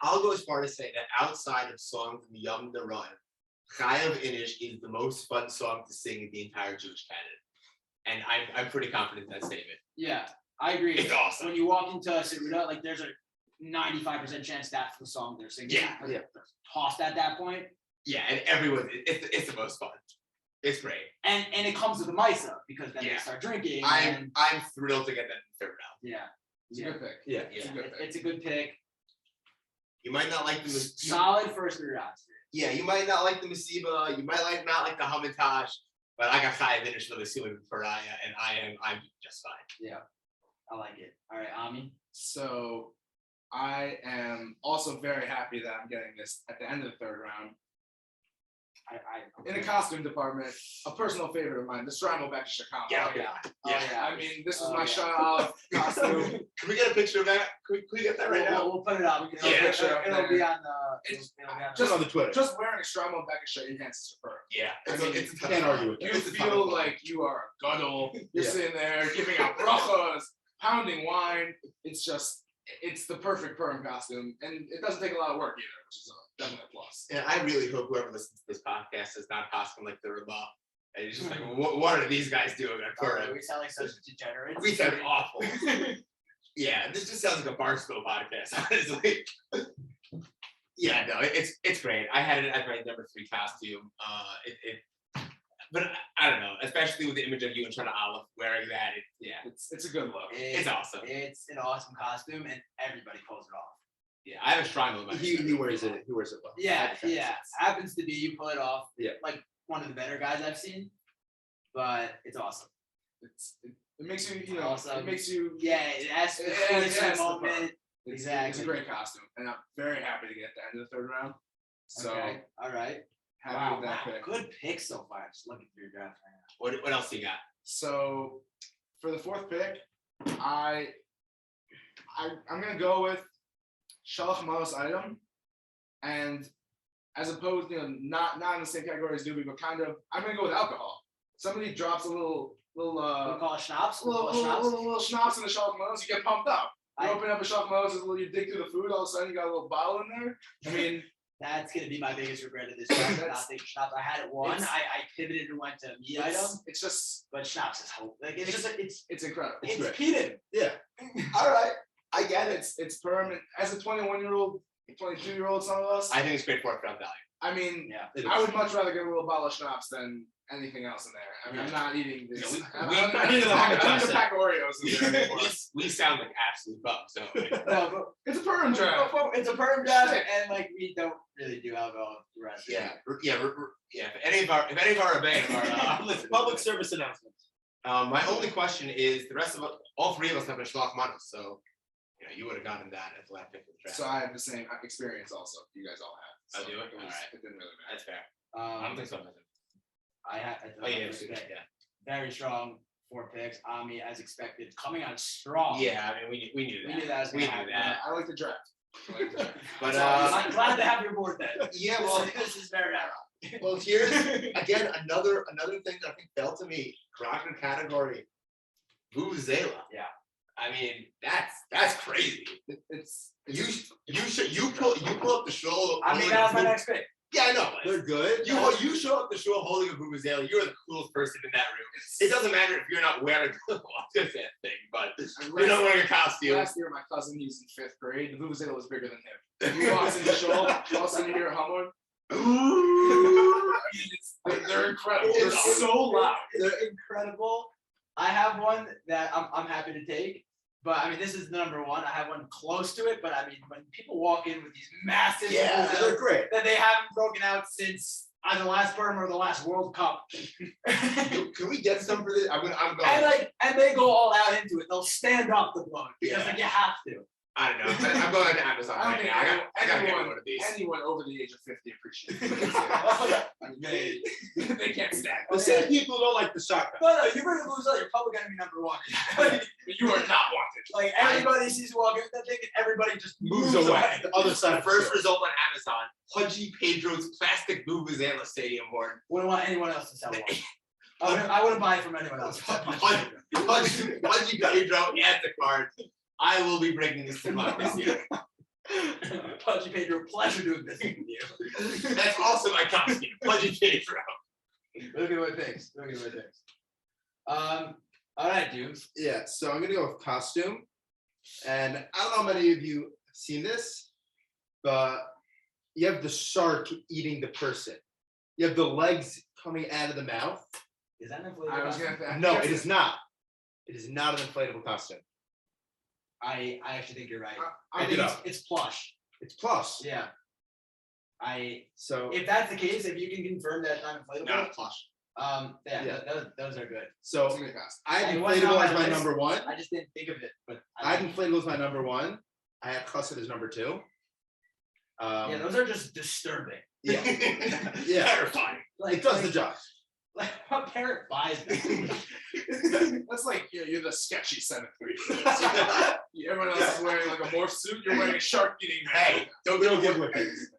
I'll go as far to say that outside of songs from Yom the Run, Chayav Inish is the most fun song to sing in the entire Jewish canon. And I'm pretty confident in that statement. Yeah, I agree. It's awesome. When you walk into Seruda, like there's a 95% chance that's the song they're singing. Yeah. Like, they're tossed at that point. Yeah, and it's the most fun. It's great. And it comes with the Misa because then they Yeah. start drinking. I'm and, thrilled to get that in the third round. yeah. It's a good pick. Yeah. It's a Yeah. good pick. It's a good pick. You might not like the Solid first 3 rounds. Yeah, you might not like the Masiba, you might not like the Hamantash, but I got Chayav Inish for the Sulim Pariah, and I'm just fine. Yeah. I like it. All right, Ami. So I am also very happy that I'm getting this at the end of the third round. In the costume department, a personal favorite of mine, the Strimo back to Chicago. Yeah. Yeah. I mean, this was Oh, my yeah. Shaloch costume. Can we get a picture of that? Can we get that right now? We'll put it up. Yeah, It'll sure, be on the. It's- it'll be on Just the- on the Twitter. Just wearing a Strimo back shirt enhances your perk. Yeah, I mean, it's a ton can't of fun. argue with that. You It's a ton of feel fun. like you are a guddle. You're Yeah. sitting there giving out brachas, pounding wine. It's the perfect perm costume, and it doesn't take a lot of work either, which is definitely a plus. And I really hope whoever listens to this podcast is not costume like the Ramah. And it's just like, what are these guys doing at Purim? We sound like such degenerates. We sound awful. Yeah, this just sounds like a BarShul podcast, honestly. Yeah, no, it's great. I had it as my number 3 costume. But I don't know, especially with the image of you and Shana Olive wearing that. It's a good look. It's awesome. It's an awesome costume, and everybody pulls it off. Yeah, I have a triangle in my He wears it. He wears it well. Yeah. Happens to be you pull it off. Yeah. Like one of the better guys I've seen, but it's awesome. It makes you, Awesome. it makes you. Yeah, it has to It finish has that the moment. perk. It's a Exactly. great costume, and I'm very happy to get the end of the 3rd round. So Okay. All right. happy with that pick. Good pick so far. I'm just looking through your draft right now. What else you got? So for the 4th pick, I'm gonna go with Shaloch Manos item, and as opposed, not in the same category as Doobie, but kind of, I'm gonna go with alcohol. Somebody drops a little We call it schnapps. We call it little schnapps in the Shaloch Manos, you get pumped up. You I- open up a Shaloch Manos, you dig through the food, all of a sudden you got a little bottle in there. I mean, That's gonna be my biggest regret of this draft. That's- Not taking schnapps. I had it one. It's- I pivoted and went to meat item, it's just, but schnapps is hope. Like it's just it's incredible. It's it's great. peated. Yeah. All right, I get it. It's permanent. As a 21-year-old, 22-year-old, some of us. I think it's great for ground value. I mean, Yeah. It I is. would much rather get a little bottle of schnapps than anything else in there. I mean, I'm not eating this. Yeah, I'm we- not we- eating a pack of Oreos in there anymore. We sound like absolute bums. So No, It's a perm but draft. it's a perm draft, Shit. and like we don't really do alcohol the rest. of yeah, it. yeah. If any of our abandoned are listening, Public service announcements. my only question is the rest of us, all 3 of us have been Shloch Manos, so you would have gotten that at the last pick of the draft. So I have the same experience also. You guys all have. Oh, do you? It, was, Alright. it didn't really matter. That's fair. I don't think so. I had. Oh yeah, Very strong 4 picks. Ami, as expected, coming on strong. yeah. I mean, we knew that. We knew that was We gonna knew happen. that. I like the draft. I like the draft. But I'm glad to have your board then. yeah, well, this is very ironic. well, here's again another thing that I think fell to me. Grogger category, Vuvuzela. Yeah. I mean, that's crazy. It's You pull up the shul. I mean, that was my next pick. Yeah, I know. but They're good. You show up the shul holding a vuvuzela. You're the coolest person in that room. It doesn't matter if you're not wearing that thing, but you're not wearing a costume. Last year, my cousin, he was in 5th grade. The Vuvuzela was bigger than him. He walks in the shul, all of a sudden you hear a hum. They're incredible. They're It's- so loud. They're incredible. I have one that I'm happy to take, but I mean, this is the number 1. I have one close to it, but I mean, when people walk in with these massive Yeah, vuvuzela They're great. that they haven't broken out since either the last Purim or the last World Cup. Can we get some for this? I'm going. And they go all out into it. They'll stand up to blow it because Yeah. like you have to. I don't know. I'm going to Amazon I don't right think now. I gotta get anyone, one of these. anyone over the age of 50 appreciates it. I mean, they can't stand The it. same people don't like the shotgun. No, you bring a vuvuzela, you're probably gonna be number 1. You are not wanted. Like everybody sees you walk in with that thing, and everybody just Moves away. The other side. The of the first store. result on Amazon: Pudgy Pedro's plastic vuvuzela stadium board. Wouldn't want anyone else to sell one. I wouldn't buy it from anyone else. Pudgy Pedro and the card. I will be breaking this to luck this year. Pudgy Pedro, pleasure doing business with you. That's also my costume. Pudgy Pedro. Look at my picks. Look at my picks. All right, dudes. Yeah, so I'm gonna go with costume. And I don't know how many of you have seen this, but you have the shark eating the person. You have the legs coming out of the mouth. Is that an inflatable I was costume? gonna. No, it is not. It is not an inflatable costume. I actually think you're right. I I think it it's, up. it's plush. It's plus. Yeah. So If that's the case, if you can confirm that it's not inflatable, No, plush. yeah, Yeah. those are good. so It's a good costume. I had It wasn't on inflatable my as my list. number 1. I just didn't think of it, but I had inflatable as my number 1. I had Chassid as number 2. yeah, those are just disturbing. Yeah. Yeah. Terrifying. It does the job. Like what parent buys that? That's like you're the sketchy seventh grader. Everyone else is wearing like a morph suit. You're wearing a shark eating man. Hey, We don't give whippings.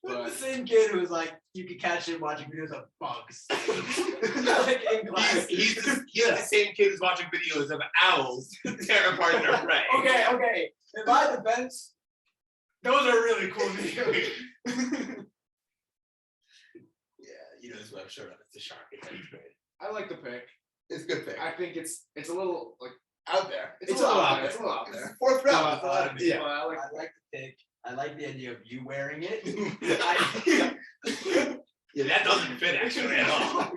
The same kid who's like, you could catch him watching videos of bugs. Like in class. He's the same kid who's watching videos of owls tear apart their prey. Okay. In my defense, those are really cool videos. Yeah, you know this web shirt on. It's a shark. It's great. I like the pick. It's a good pick. I think it's a little like Out there. it's a little out there. It's a little out It's there. fourth round. Uh, That's a lot of yeah. But I I like like the pick. I like the idea of you wearing it. Yeah, that doesn't fit actually at all.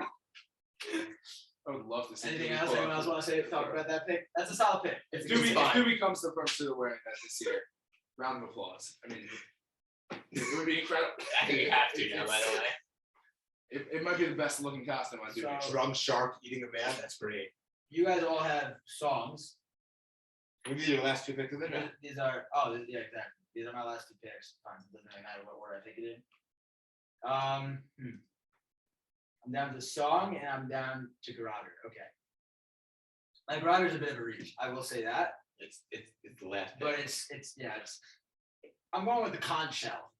I would love to see. Anything Dewey else? pull Anyone out else the- want to say? Talk about that pick. That's a solid pick. If It's Dewey, fine. if Dewey comes to the firm suit wearing that this year, round of applause. I mean, it would be incredible. I think you have to now, by the way. It might be the best looking costume on Dewey. So- Drunk shark eating a man. That's great. You guys all have songs. Maybe your last two picks of the night. These are yeah, exactly. These are my last two picks. Fine, it doesn't really matter what order I pick it in. I'm down to song and I'm down to Grogger. Okay. Like Grogger's a bit of a reach, I will say that. It's the last pick. But it's I'm going with the conch shell.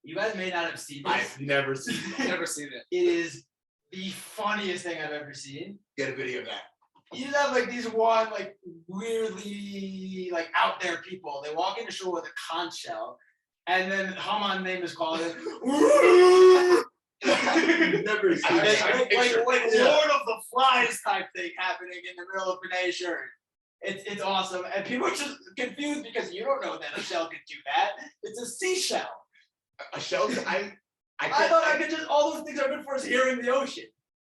You guys may not have seen this. I've never seen that. Never seen it. It is the funniest thing I've ever seen. Get a video of that. You just have like these one like weirdly like out there people. They walk into shul with a conch shell, and then Haman name is called it. Never seen I- it. like Yeah. Lord of the Flies type thing happening in the middle of B'nai Shirt. It's awesome, and people are just confused because you don't know that a shell could do that. It's a seashell. A shell. I thought I could just all those things are good for us here in the ocean,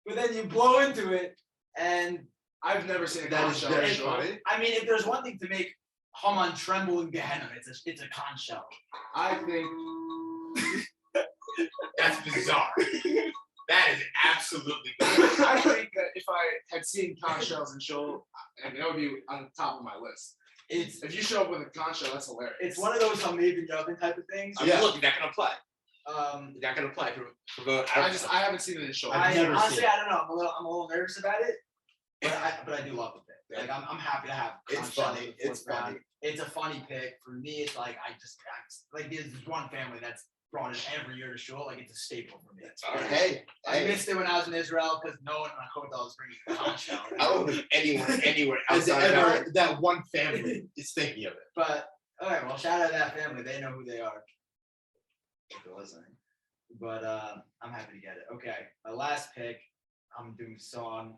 but then you blow into it, and I've never seen a That conch is shell. very in shul. funny. I mean, if there's one thing to make Haman tremble in Gehenna, it's a conch shell. I think That's bizarre. That is absolutely bizarre. I think that if I had seen conch shells in shul, and that would be on the top of my list. It's If you show up with a conch shell, that's hilarious. it's one of those Hamaven Yavin type of things. I mean, Yeah. look, that can apply. That can apply for both. I haven't seen it in shul. I've I never honestly seen it. I don't know. I'm a little nervous about it, but I do love the pick. Like I'm happy to have. It's conch shell funny, in the fourth it's funny. round. It's a funny pick for me. It's like I like there's this one family that's brought it every year to shul. Like it's a staple for me. All right. Hey, I missed it when I was in Israel because no one in my hotel was bringing conch shell. I don't think anyone anywhere Is it outside of ever that one family is thinking of it? But all right, well, shout out to that family. They know who they are. If they're listening. But I'm happy to get it. Okay, my last pick. I'm doing song.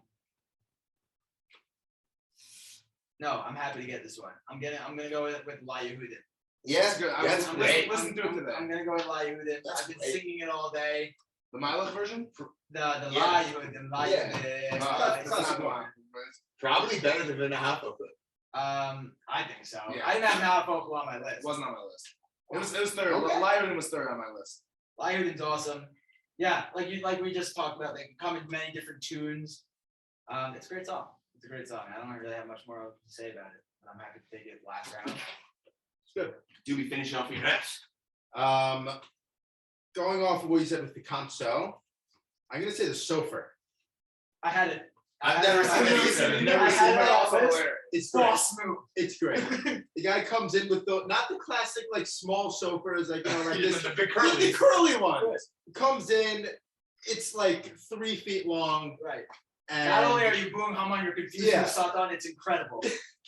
No, I'm happy to get this one. I'm gonna go with La Yehudin. Yeah, That's good. that's I'm great. Listen to it today. I'm gonna go with La Yehudin. That's I've been great. singing it all day. The Milo version? The Yeah. La Yehudin, La Yeah. Yehudin. That's that's not a mine. Probably better than a half of it. I think so. Yeah. I didn't have Now Vocal on my list. It wasn't on my list. It was third. Okay. Lyman was third on my list. La Yehudin's awesome. Yeah, like we just talked about, they can come in many different tunes. It's a great song. It's a great song. I don't really have much more to say about it, but I'm happy to take it last round. Do we finish off your next? Going off of what you said with the conch shell, I'm gonna say the sofer. I had it. I've I had never it on seen my it list. either. I Never had seen it it. on my Also list. hilarious. It's So great. smooth. It's great. The guy comes in with not the classic like small sofers, like like this. The big The curly. curly one comes in. It's like 3 feet long, Right. and Not only are you booing Haman, you're confusing Yeah. Satan. It's incredible.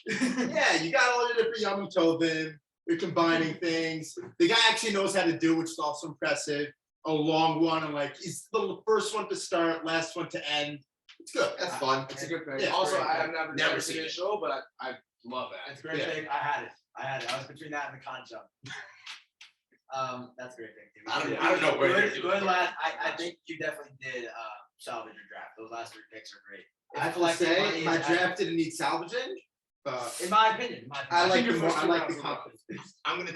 yeah, you got all the different Yom Tovim. You're combining things. The guy actually knows how to do, which is also impressive. A long one, and like he's the first one to start, last one to end. It's good. That's fun. It's a good thing. Yeah, Also, great. I have never seen seen it. a show, but I love that. That's a great Yeah. thing. I had it. I was between that and the con jump. That's a great thing. Too. I don't know where they're Good, doing good it. last. I think you definitely did salvage your draft. Those last 3 picks are great. If I have to collecting say, money my is- draft didn't need salvaging, but in my opinion, I like your the more. first I two like rounds the were rough. confidence. I'm gonna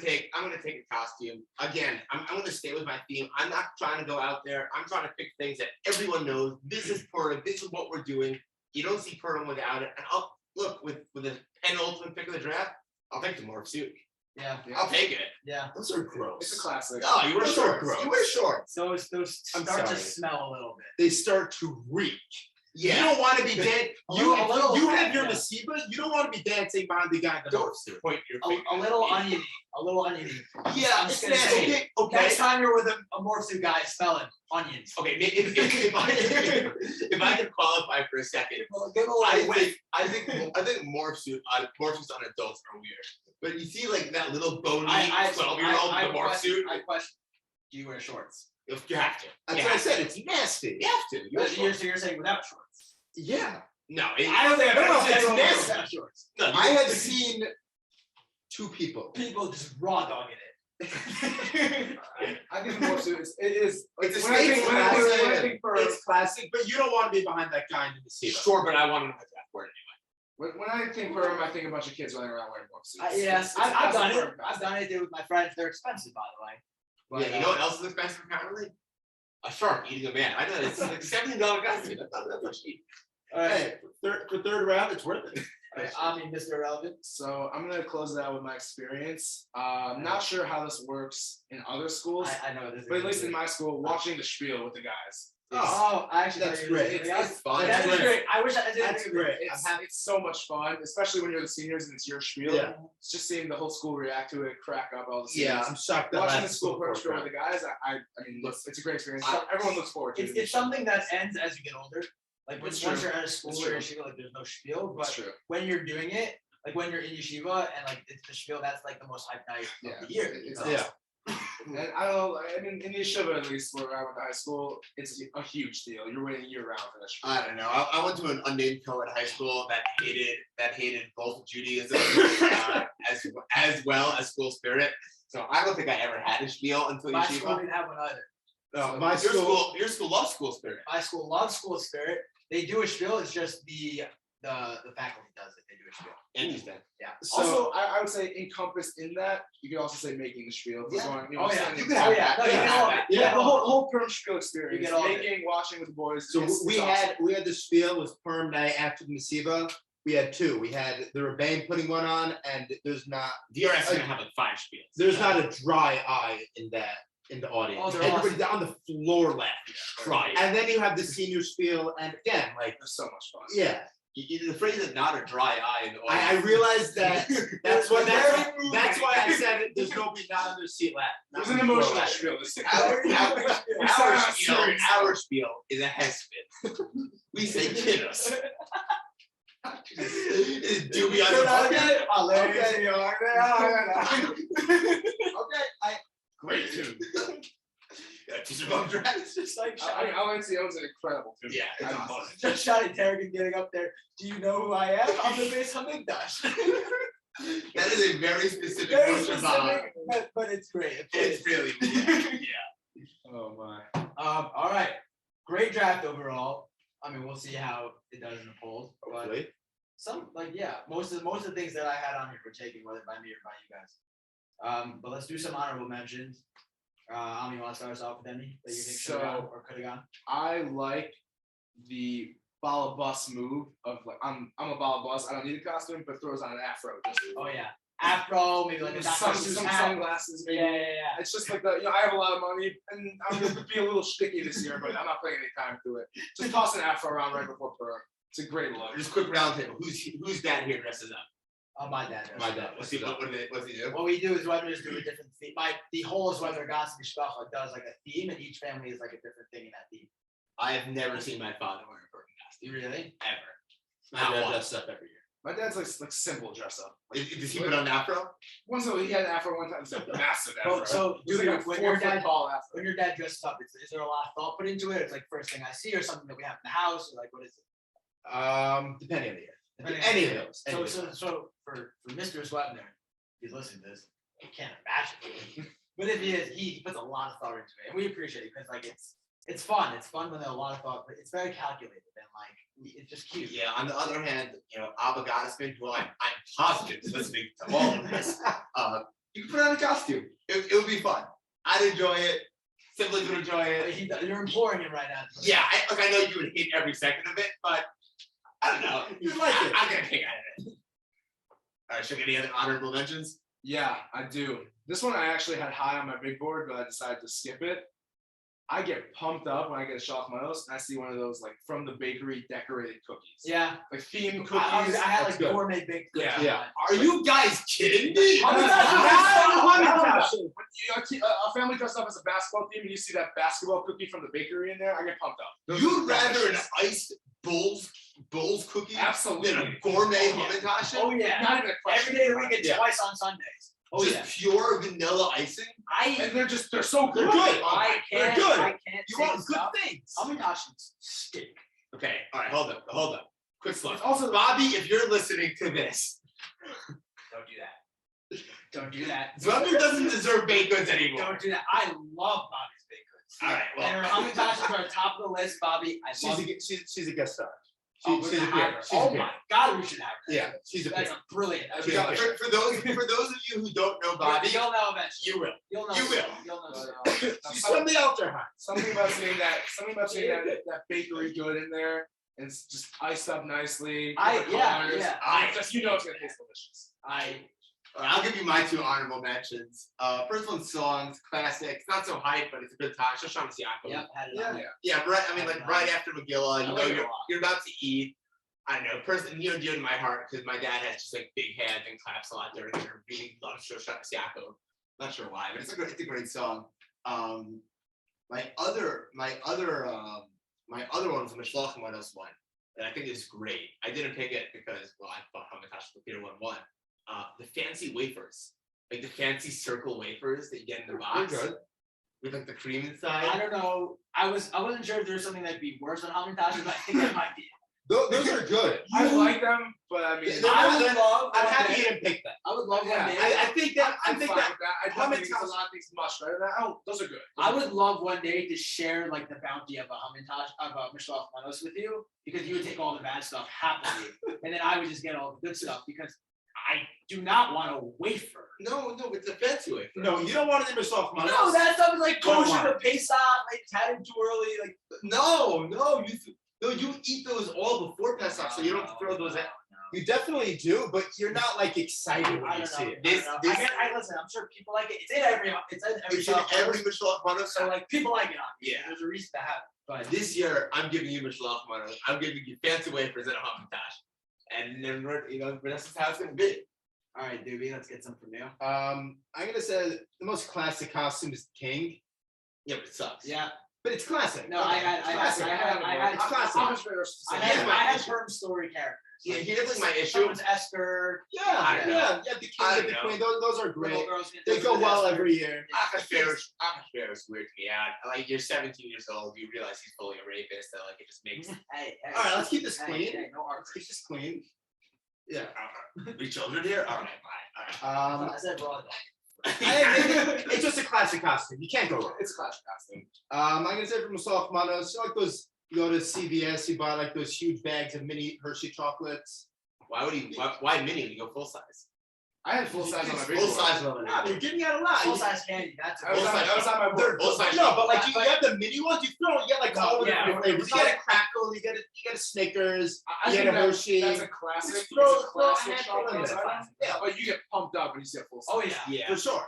take a costume. Again, I'm gonna stay with my theme. I'm not trying to go out there. I'm trying to pick things that everyone knows. This is Purim. This is what we're doing. You don't see Purim without it. And I'll look with the penultimate pick of the draft. I'll take the morph suit. Yeah, I'll take it. yeah. Those are gross. It's a classic. Oh, you wear Those are shorts. gross. You wear shorts. Those I'm start to sorry. smell a little bit. They start to reek. You Yeah. don't want to be dancing. A You little- you have your yeah. nasiba. You don't want to be dancing behind the guy in the Don't north suit. point your A finger. little oniony. A little oniony. Yeah, I'm it's just gonna nasty. say, Okay. Next time you're with a morph suit guy, smell it. Onions. Okay, if I can qualify for a second, Give a little whiff. I think morph suits on adults are weird. But you see, like that little bony I 12-year-old in the morph question- suit. I question. Do you wear shorts? If you have to, That's you what I have said. to. It's nasty. You have to. You have to. So you're saying without shorts? Yeah. No, I don't think I've No, ever seen it's anyone wear nasty. without shorts. no. I have seen 2 people. People just raw dogging it. I think more so it is. Like, It's a when I think, when I think, when I classic. think for It's classic, but you don't want to be behind that guy in the nasiba. Sure, but I want to know that word when I think Purim, I think a bunch of kids running around wearing more suits. Yes, It's I've done classic it. Purim I've done it with my friends. They're expensive, by the way. But, anyway. Yeah, you know what else is expensive apparently? A shark eating a man. I know it's like $17 costume. That's not much cheap. all right. Hey, for third round, it's worth it. I mean, Mr. Relevant. So I'm gonna close it out with my experience. I'm not sure how this works in other schools, I know this. but at least in my school, watching the spiel with the guys. Oh, I actually That's thought you were great. something else. It's fun. That That's is great. I wish I did. That's great. It's so much fun, especially when you're the seniors and it's your spiel. Yeah. It's just seeing the whole school react to it, crack up all the Yeah, seniors. I'm shocked that Watching the last school Purim fourth spiel with round. the guys, I mean, it's a great experience. I- Everyone looks forward to it. It's something that ends as you get older. Like It's once true. you're out of school It's or true. yeshiva, like there's no spiel. It's But true. when you're doing it, like when you're in yeshiva and like it's the spiel, that's like the most hype night Yeah. of the year. It's you know? awesome. And I don't know. I mean, in yeshiva at least, where I went to high school, it's a huge deal. You're waiting year round for that. Spiel. I don't know. I went to an unnamed co at high school that hated both Judaism as well as school spirit. So I don't think I ever had a spiel until My school yeshiva. didn't have one either. No, So my Your school loves school spirit. my school loves school spirit. They do a spiel. It's just the faculty does it. They do a spiel. Interesting. So, Also, I would say encompassed in that, you could also say making the spiel. If we're Yeah. going, Oh, yeah. standing- You can have that. No, you You get can all have of that. it. Yeah, the whole Purim spiel experience, You get all of it. making, watching with the boys. so it's we awesome. had the spiel was Purim night after the nasiba. We had 2. We had the Rebbein putting one on, and there's not DRS is gonna have like 5 spiels. there's not a dry eye in the audience. Oh, they're Everybody's on the floor laughing. Right. And then you have the senior spiel, and again, like, It's so much fun. yeah, The phrase is not a dry eye in the I audience. realized that. That's They're very why moving. that's why I said it. There's nobody not on their seat laughing. There's an emotional spiel. Our spiel is a hespin. We say kiddos. Do we Okay. Great tune. Teacher Purim Draft. It's just like I mean, LNC owns an incredible tune. Yeah, it's It's awesome. awesome. just shouting Tarragon getting up there. Do you know who I am? I'm the base Hamikdash. That is a very specific Very Moshe Vav. specific, but it's great. It's really, yeah. Oh my. All right. Great draft overall. I mean, we'll see how it does in the polls. But Hopefully. some most of the things that I had on here were taken, whether by me or by you guys. But let's do some honorable mentions. Ami, you want to start us off with any that you think should have gone or could have gone? I like the balabus move of like I'm a balabus. I don't need a costume, but throws on an afro. Just Oh yeah, afro, maybe like a Dr. Seuss some hat. sunglasses. Maybe. Yeah. It's just like I have a lot of money, and I'm gonna be a little sticky this year, but I'm not putting any time to it. Just toss an afro around right before Purim. It's a great look. Just quick round table. Who's dad here dresses up? My dad. does. My dad. What's he do? What we do is Weathers do a different theme. The whole is Weather Gossip Shkoyach does like a theme, and each family is like a different thing in that theme. I have never seen my father wear a Purim costume. Really? Ever. My Not dad once. dresses up every year. My dad's like simple dress up. Does he put on afro? Once he had an afro one time, it's a massive afro. So It was dude, like a when your 4 foot dad tall afro. when your dad dresses up, is there a lot of thought put into it? It's like first thing I see, or something that we have in the house, or like what is it? Depending on the year. Depending Any on of those. So for Mr. Swetner, he's listening to this. He can't imagine. But if he is, he puts a lot of thought into it, and we appreciate it because like it's fun. It's fun when there's a lot of thought, but it's very calculated and like it's just cute. Yeah. On the other hand, Abba Gottesman, who I'm positive is listening to all of this. You can put on a costume. It would be fun. I'd enjoy it. Siblings would enjoy it. You're imploring him right now. Yeah, I know you would hate every second of it, but I don't know. You'd like it. I'm gonna pick out of it. All right, should we get any other honorable mentions? Yeah, I do. This one I actually had high on my big board, but I decided to skip it. I get pumped up when I get a Shaloch Manos and I see one of those like from the bakery decorated cookies. Yeah. Like themed I cookies. had That's like good. gourmet baked goods. Yeah. Yeah. Are you guys kidding me? A family dressed up as a basketball team and you see that basketball cookie from the bakery in there, I get pumped up. Those You'd are rather an delicious. iced Bulls cookie Absolutely. than a gourmet Yeah. hamantash? Oh yeah. Not even a question. Every day of the week and Yeah. twice on Sundays. Oh Just yeah. pure vanilla icing? And they're so good. They're good. I They're can't. good. I can't. You say want good stuff. things. Hamantashes stink. Okay, all right, hold up. Quick slow. It's also Bobby, if you're listening to this, Don't do that. Don't do that. Zwemmer doesn't deserve baked goods anymore. Don't do that. I love Bobby's baked goods. All right, well. And her hamantashes are top of the list, Bobby. I love. She's a guest star. Oh, we're She's a gonna have peer. her. She's a Oh peer. my God, we should have her. Yeah, she's a That's peer. a brilliant. She's a peer. For those of you who don't know Bobby, You'll know eventually. you will. You'll know. You soon. will. You'll know. But, soon. She's from the Alter High. something about seeing that bakery good in there. And it's just iced up nicely. Yeah. Just you know it's gonna taste delicious. I'll give you my two honorable mentions. First one's songs, classic. It's not so hype, but it's a good time. Just trying to see Aqua. Yep. Had it Yeah. on. Yeah, right. I mean, like right after Megillah, I you like know, it a lot. you're about to eat. I don't know, person near and dear to my heart because my dad has just like big hands and claps a lot during dinner. Really loves Shoshat Siako. Not sure why, but it's a great song. My other one was the Mishloach Manos one that I think is great. I didn't pick it because I thought Hamakash Peter won. The fancy wafers, like the fancy circle wafers that you get in the box with like the cream inside. I don't know. I wasn't sure if there was something that'd be worse than hamantashes, but I think that might be. Those are good. I like them, but I mean, I would love. I'm one happy day- you didn't pick that. I would love Yeah, one day. I think that I'm fine with that. I definitely think Hamantash- a lot of things much better than that. Oh, those are good. I would love one day to share like the bounty of a hamantash of a Mishloach Manos with you because you would take all the bad stuff happily, and then I would just get all the good stuff because I do not want a wafer. No, it's a fancy wafer. No, you don't want an image off my No, that stuff is like Don't kosher want or Pesach. Like it's had it too early. Like you eat those all before Pesach, so you don't have to throw those out. You definitely do, but you're not like excited I when you don't see know. it. I listen. I'm sure people like it. It's in every. It's in every. It's in Shaloch every Manos, Mishloach Manos. so like people like it. Yeah. There's a reason to have it. But This year, I'm giving you Mishloach Manos. I'm giving you fancy wafers and a hamantash, and then that's just how it's gonna be. all right, Doobie, let's get some from you. I'm gonna say the most classic costume is King, Yeah, but it sucks. Yeah. but it's classic. No, I had Classic. It's classic. I had Purim story characters. Yeah, here's like my issue. Someone's Esther. Yeah, I yeah, the King I and the know. Queen. Those are Little great. girls. They go well every year. Achashverosh weird to me out. Like you're 17 years old, you realize he's fully a rapist. That like it just makes. Hey, All right, let's keep this hey, clean. hey, no Let's keep this clean. Yeah. We children here. All right, bye. All right. I said broad. It's just a classic costume. You can't go wrong. It's a classic costume. I'm gonna say from Mishloach Manos, like those. You go to CVS, you buy like those huge bags of mini Hershey chocolates. Why would he? Why mini? You go full size. I had full size on my big Full board. size one. Nah, you're giving out a lot. Full size candy. That's That was on my board. Full size. No, but like you have the mini ones, you throw, you get like all the Yeah, different flavors. You it's get a crackle, you get a Snickers, I you think get a that- Hershey. That's a classic. Just It's throw a a classic handful in chocolate there. item. Yeah. But you get pumped up when you see a full size. Oh yeah. Yeah. For sure.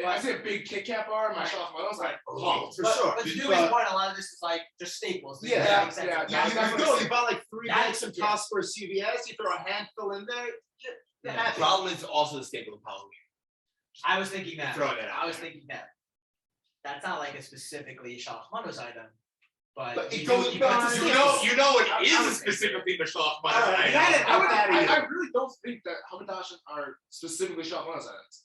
I see a big Kit Kat bar in my shop. I was like, Oh, for But, sure. but to do But- his point, a lot of this is like just staples. Things Yeah, that make sense. yeah, You go, you buy like 3 That bags is- of Costco or CVS, you throw a handful in there, you're The happy. problem is also the staple of Halloween. I was thinking that. Throwing it out I was there. thinking that. That's not like a specifically Shaloch Manos item, but, But it you goes do- you back put to some You staples. know what I is was specifically Mishloach All right, Manos. you had it. I really don't think that hamantashes are specifically shop Manos items.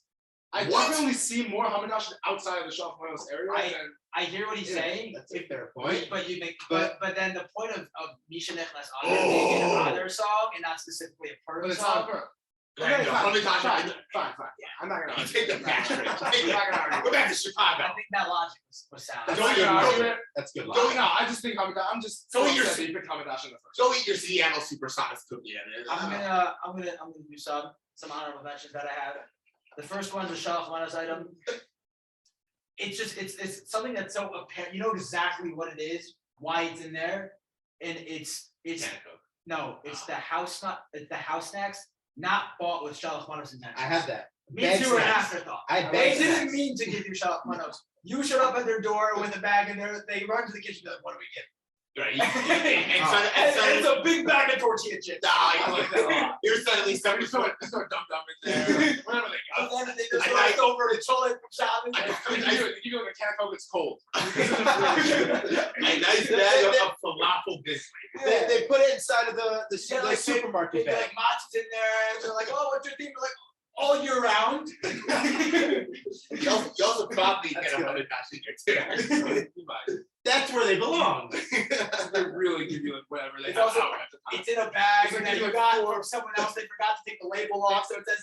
I What? definitely see more hamantashes outside of the shop Manos area than I hear what he's Yeah, saying, That's a fair point. but you make But- but then the point of Misha Nechnas being an Oh. other song and not specifically a but Purim it's song. not for Okay, Okay, fine, let me talk fine, about fine, fine. I'm not gonna You argue. take the I'm not fast gonna train. argue. I'm not gonna argue. Go back to I Chicago. think that logic was sound. That's Don't good even logic. argue it. That's good Go logic. No, I just think I'm just Go so eat your upset that you picked hamantash in the first. Go eat your Seattle Supersonics cookie. I'm gonna do some honorable mentions that I have. The first one's a Shaloch Manos item. It's something that's so apparent. You know exactly what it is, why it's in there, and it's Canna Coke. no, it's the house snacks not bought with Shaloch Manos intentions. I have that. Me Bag too, an snacks. afterthought. I had They bag didn't snacks. mean to give you Shaloch Manos. You showed up at their door with a bag and they run to the kitchen and be like, what do we get? Right. And it's a big bag of tortilla chips. You're suddenly somebody Throw dum dum in there. Whatever they got. And then they just left over the chocolate from Shabbos. You go to the can of Coke, it's cold. a nice bag of falafel biscuit. They put it inside of the Yeah, like, supermarket Maybe bag. like matches in there, and they're like, "Oh, what's your thing?" We're like, "All year round." You also probably get a hundred passenger too. That's where they belong. They really give you like whatever they It's have also- out at the time. It's in a bag, It's and like then you you got got from someone else. They forgot to take the label off, so it says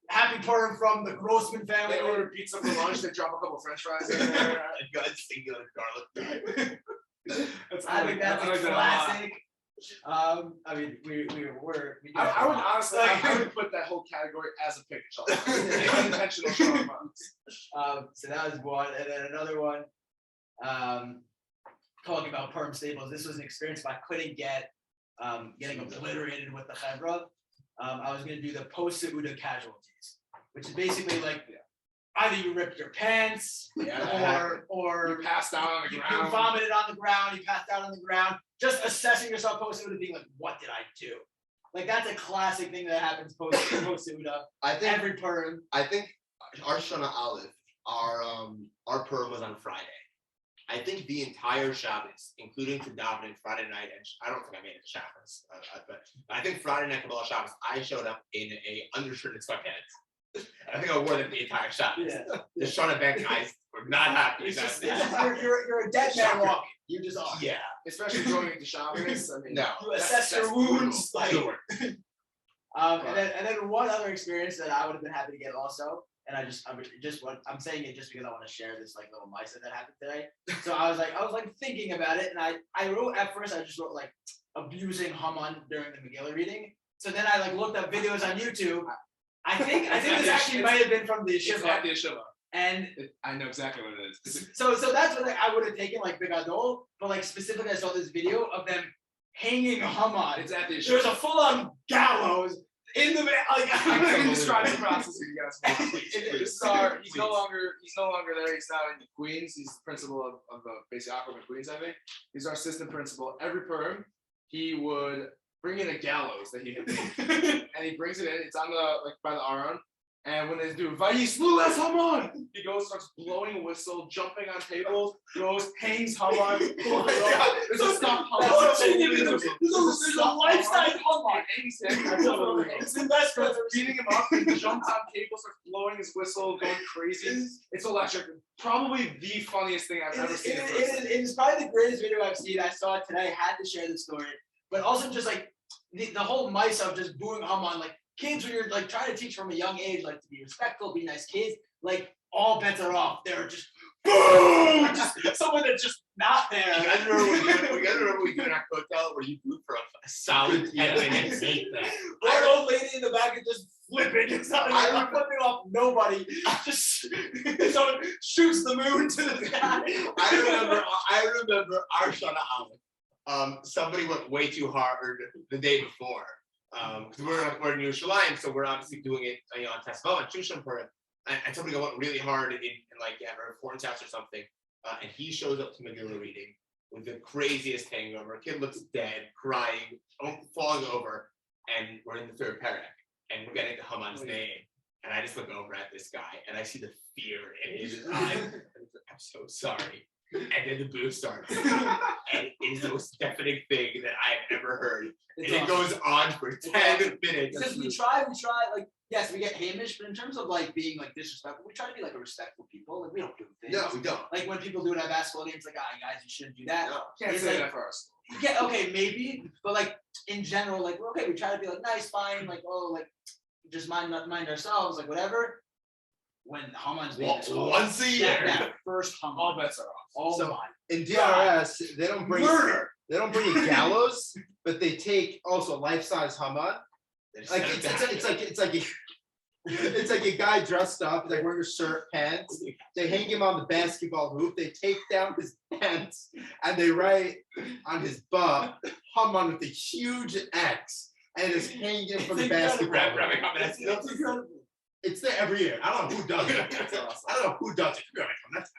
"Happy Purim from the Grossman family." They order pizza for lunch. They drop a couple French fries in there. A good singular garlic. I think that's like a that a lot. classic. I mean, we do I would that. honestly, I would put that whole category as a pick and shot. Unintentional shot. So that was one, and then another one. Talking about Purim staples. This was an experience if I couldn't get getting obliterated with the chevra. I was gonna do the post Seuda casualties, which is basically like either you ripped your pants or You passed out on the you ground. vomited on the ground, you passed out on the ground, just assessing yourself post Seuda, being like, what did I do? Like that's a classic thing that happens post Seuda. I think Every Purim. our Shana Aleph, our Purim was on Friday. I think the entire Shabbos, including to davening Friday night, and I don't think I made it to Shabbos, but I think Friday night Kabbalah Shabbos, I showed up in a undershirt and sweatpants. I think I wore them the entire Shabbos. Yeah. The Shana Bank guys were not happy. It's just, about you're a dead man Shocker. walking. You just are. yeah. Especially going into Shabbos. I mean, No. You assess your wounds. Like, Sure. and then one other experience that I would have been happy to get also, and I'm saying it just because I want to share this like little mice that happened today. So I was like thinking about it, and I wrote at first I just wrote like abusing Haman during the Megillah reading. So then I like looked up videos on YouTube. I think this actually might have been from the It's Shiva, at the Shiva. and I know exactly what it is. so that's what I would have taken like Big Adol, but like specifically I saw this video of them hanging Haman. It's at the There's Shiva. a full-on gallows in the like. I'm not even describe the process if you guys want. Please. He's no longer there. He's now in Queens. He's the principal of the basic Aqua in Queens, I think. He's our assistant principal. Every Purim, he would bring in a gallows that he had made. And he brings it in. It's on the like by the Aron. And when they do Vayislu es Haman, he goes, starts blowing a whistle, jumping on tables, goes, hangs Haman. There's a stuffed Haman. There's a life-size Haman. Hangs him. It's the best Starts brother. beating him up, he jumps on tables, starts blowing his whistle, going crazy. It's electric. Probably the funniest thing I've ever seen. It is probably the greatest video I've seen. I saw it today. Had to share the story, but also just like the whole mice of just booing Haman, like kids when you're like trying to teach from a young age, like to be respectful, be nice kids, like all bets are off. They're just boom, just someone that's just not there. You guys remember we doing our hotel where you blew for a solid 10 minutes. Hate that. That old lady in the back is just flipping. It's not like flipping off nobody. Just someone shoots the moon to the sky. I remember our Shana Aleph. Somebody went way too hard the day before. Because we're in Yerushalayim, so we're obviously doing it on Tesvo and Shushan for it. And somebody went really hard in like our foreign house or something. And he shows up to Megillah reading with the craziest hangover. Kid looks dead, crying, falling over, and we're in the third parak, and we're getting to Haman's name. And I just look over at this guy, and I see the fear in his eyes. I'm so sorry. And then the boo starts, and it is the most deafening thing that I've ever heard. And it goes on for 10 minutes. Because we try, like, yes, we get Hamish, but in terms of like being like disrespectful, we try to be like a respectful people. Like we don't do things. No, we don't. Like when people do it at basketball games, like, guys, you shouldn't do that. No. Can't It's say like- that for us. Yeah, okay, maybe, but like in general, like okay, we try to be like nice, fine, like like just mind ourselves, like whatever. When Haman's being Once a year. that first Haman, All bets are off. oh So- my, In DRS, they don't bring murder. a gallows, but they take also life-size Haman. Like it's like a guy dressed up, like wearing a shirt, pants. They hang him on the basketball hoop. They take down his pants and they write on his butt Haman with a huge X. and it's hanging from the It's basketball. incredible. rim. That's incredible. It's there every year. I don't know who does it. I don't know who does it.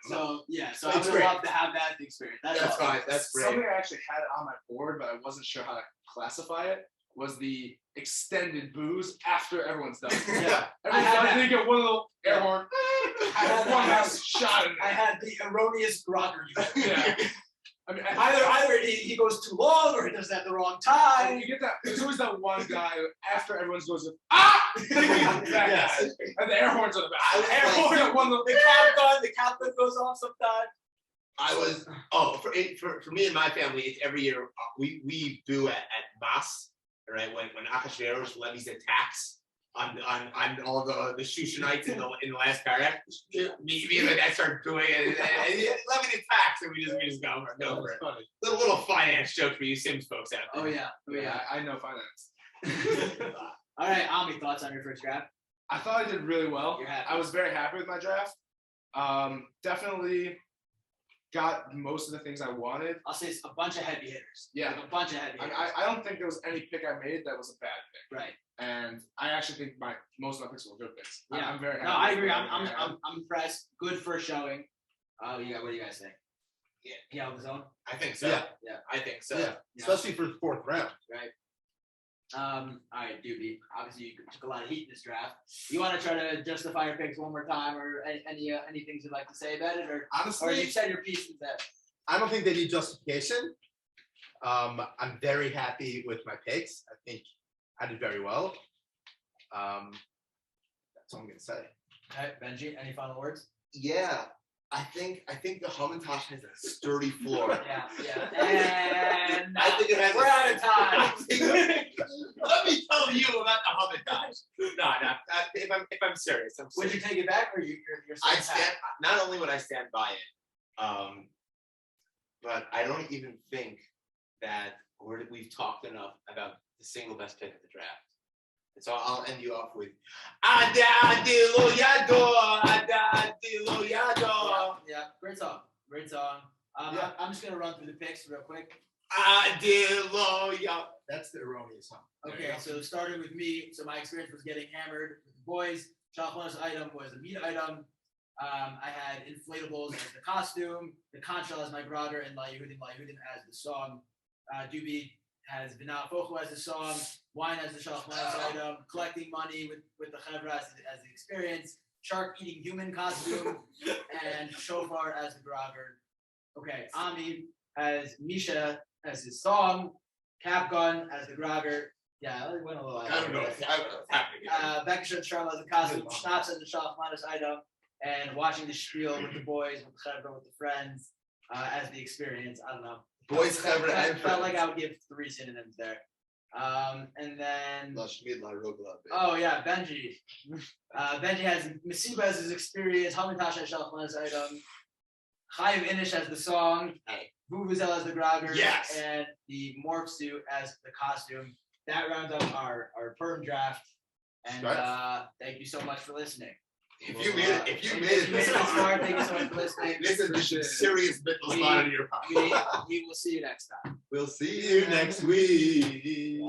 So yeah, so It's I would great. love to have that experience. That's That's awesome. fine. That's great. Something I actually had on my board, but I wasn't sure how to classify it, was the extended booze after everyone's done. Yeah. Everyone's had done, that. they get one little air horn. had One that. last shot in I there. had the erroneous Grogger. Yeah. I mean, Either he goes too long or he does it at the wrong and time. you get that. There's always that one guy who, after everyone's goes, ah, that Yes. guy, and the air horns are the best. I was Air like- horn at one little. The cap gun goes off sometimes. I was for me and my family, it's every year we do at Manos, right? When Achashverosh levies a tax on all the Shushanites in the last paragraph, me and my dad start doing it and levy the tax, and we just go for it. Little finance joke for you Sims folks out there. Oh yeah. Yeah, I know finance. All right, Ami, thoughts on your first draft? I thought I did really well. You're happy. I was very happy with my draft. Definitely got most of the things I wanted. I'll say it's a bunch of heavy hitters. Yeah. Like a bunch of heavy hitters. I don't think there was any pick I made that was a bad pick. Right. And I actually think most of my picks were good picks. Yeah. I'm very happy. No, I with agree. everything I had. I'm impressed. Good first showing. What do you guys think? Yeah, on his own. I think so. Yeah. I think so. Yeah, especially for the fourth round. Right. All right, Doobie. Obviously, you took a lot of heat in this draft. You want to try to justify your picks one more time, or any things you'd like to say about it, or you Honestly, said your piece is that. I don't think they need justification. I'm very happy with my picks. I think I did very well. That's all I'm gonna say. Okay, Benji, any final words? Yeah. I think the Hamantash has a sturdy floor. Yeah. And I think it has we're out of time. Let me tell you about the Hamantash. No. If I'm serious, I'm Would serious. you take it back, or you're I staying stand. pat? Not only would I stand by it, but I don't even think that we've talked enough about the single best pick of the draft. And so I'll end you off with Adadilo Yado, Adadilo Yado, Yeah, great song. Yeah. I'm just gonna run through the picks real quick. Adilo Yado. That's the erroneous one. Okay, so starting with me, so my experience was getting hammered with the boys. Shaloch's item was a meat item. I had inflatables as the costume, the concha as my Grogger, and La Yehudin as the song. Doobie has Vinat Fochu as the song, wine as the Shaloch item, collecting money with the chevra as the experience, shark eating human costume, and shofar as the Grogger. Okay, Ami has Misha as his song, cap gun as the Grogger. Yeah, I went a little. I don't know what's happening. Bekisha and Sharma as the costume, Schnapps as the Shaloch item, and watching the spiel with the boys, with the chevra, with the friends, as the experience. I don't know. Boys, chevra, I and felt like friends. I would give 3 synonyms there. And then, Lashmid La Rogla. oh yeah, Benji. Benji has Masiba as his experience, Hamantash as Shaloch item, Chayiv Inish as the song, Vuvuzel as the Grogger, Yes. and the morph suit as the costume. That rounds up our Purim draft. And thank you so much for listening. If you made it, If you made it this far, thank you so much for listening. This is serious mental spot in your pocket. We will see you next time. We'll see you next week.